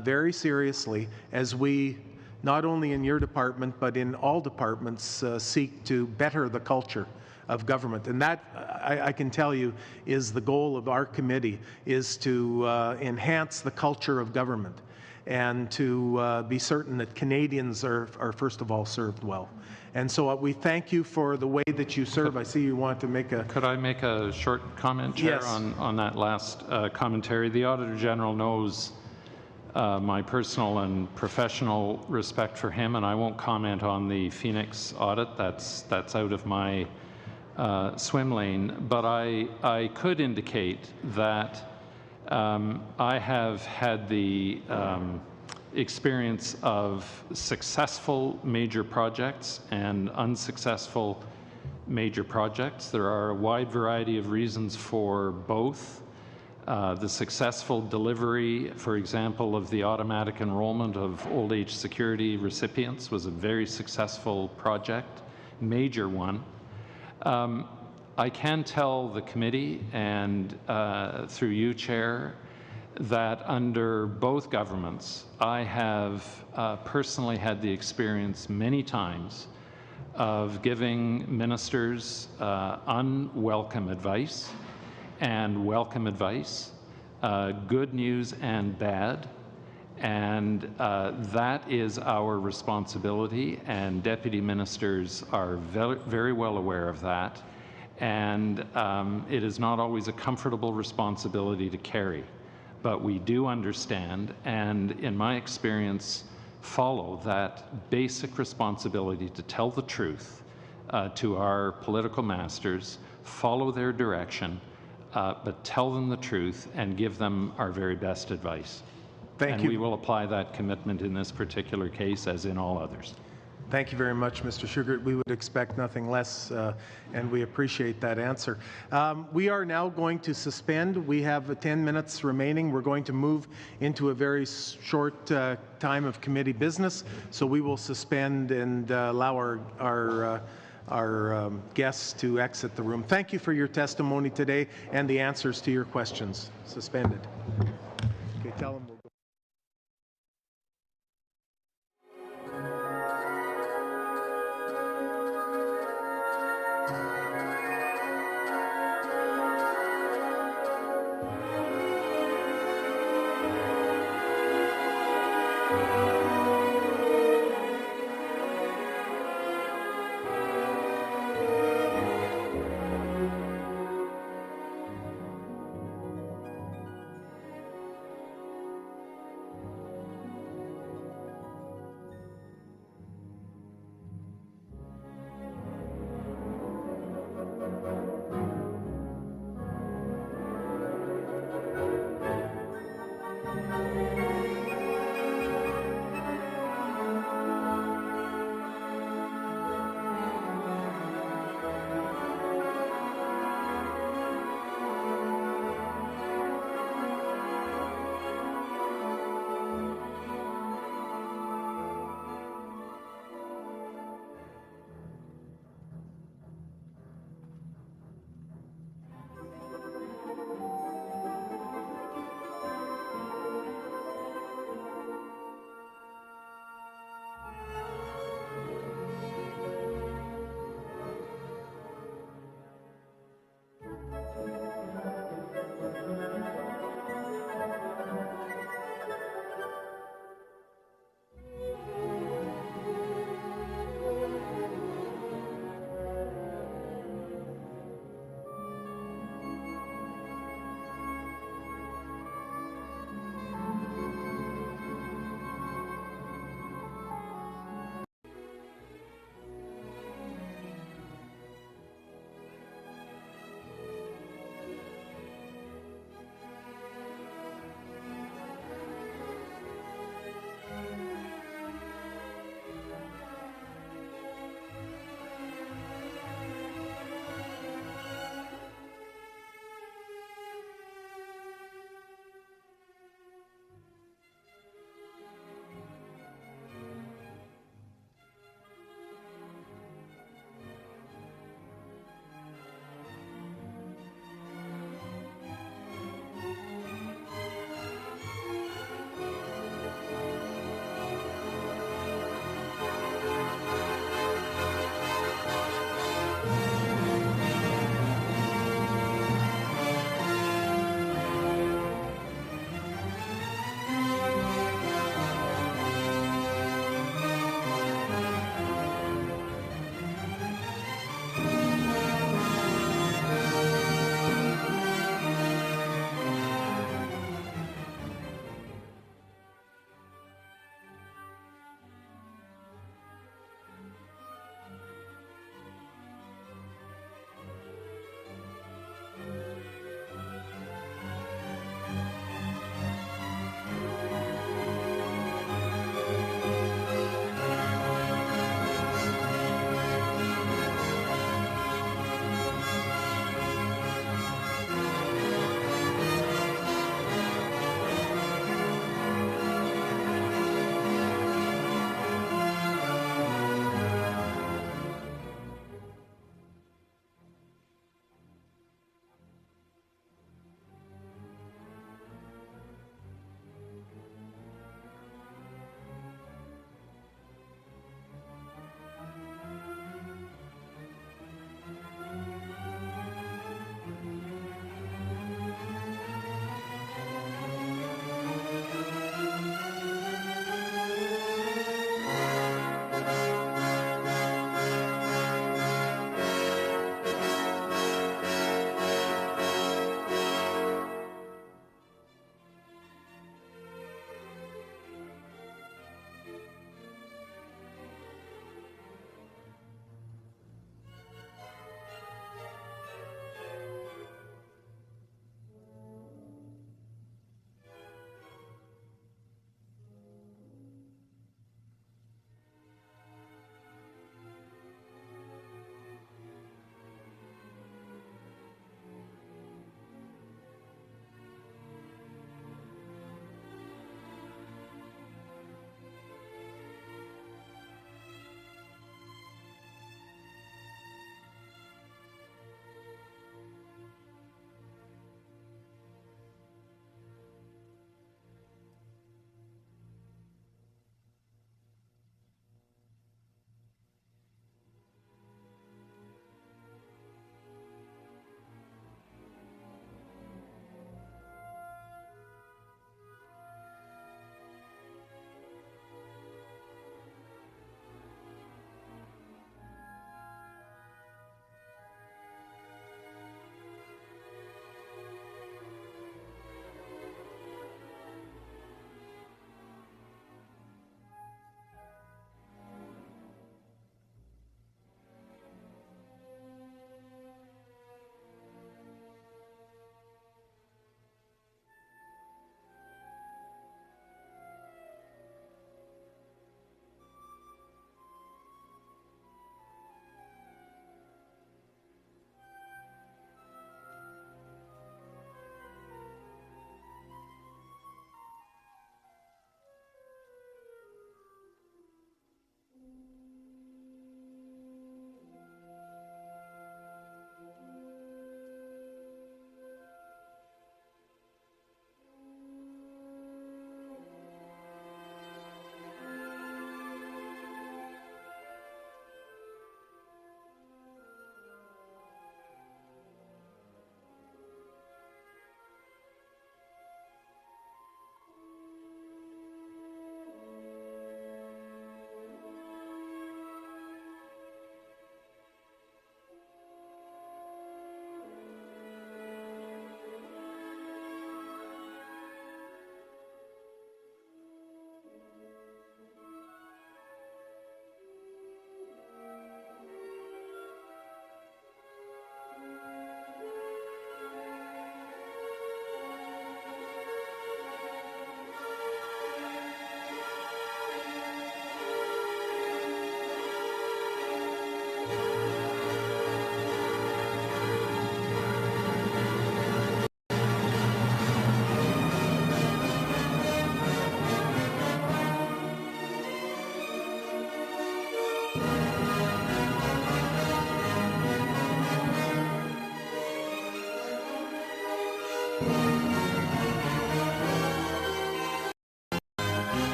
very seriously as we, not only in your department, but in all departments, seek to better the culture of government. And that, I can tell you, is the goal of our committee, is to enhance the culture of government and to be certain that Canadians are first of all served well. And so we thank you for the way that you serve. I see you want to make a... Could I make a short comment, Chair, yes. on that last commentary? The Auditor General knows my personal and professional respect for him, and I won't comment on the Phoenix audit. That's out of my swim lane. But I could indicate that I have had the experience of successful major projects and unsuccessful major projects. There are a wide variety of reasons for both. The successful delivery, for example, of the automatic enrollment of old age security recipients was a very successful project, major one. I can tell the committee and through you, Chair, that under both governments, I have personally had the experience many times of giving ministers unwelcome advice and welcome advice, good news and bad, and that is our responsibility, and deputy ministers are very well aware of that, and it is not always a comfortable responsibility to carry. But we do understand, and in my experience, follow that basic responsibility to tell the truth to our political masters, follow their direction, but tell them the truth and give them our very best advice. Thank you. And we will apply that commitment in this particular case as in all others. Thank you very much, Mr. Sugart. We would expect nothing less, and we appreciate that answer. We are now going to suspend. We have 10 minutes remaining. We're going to move into a very short time of committee business, so we will suspend and allow our guests to exit the room. Thank you for your testimony today and the answers to your questions. Suspended. Okay, tell them we'll go.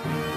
you.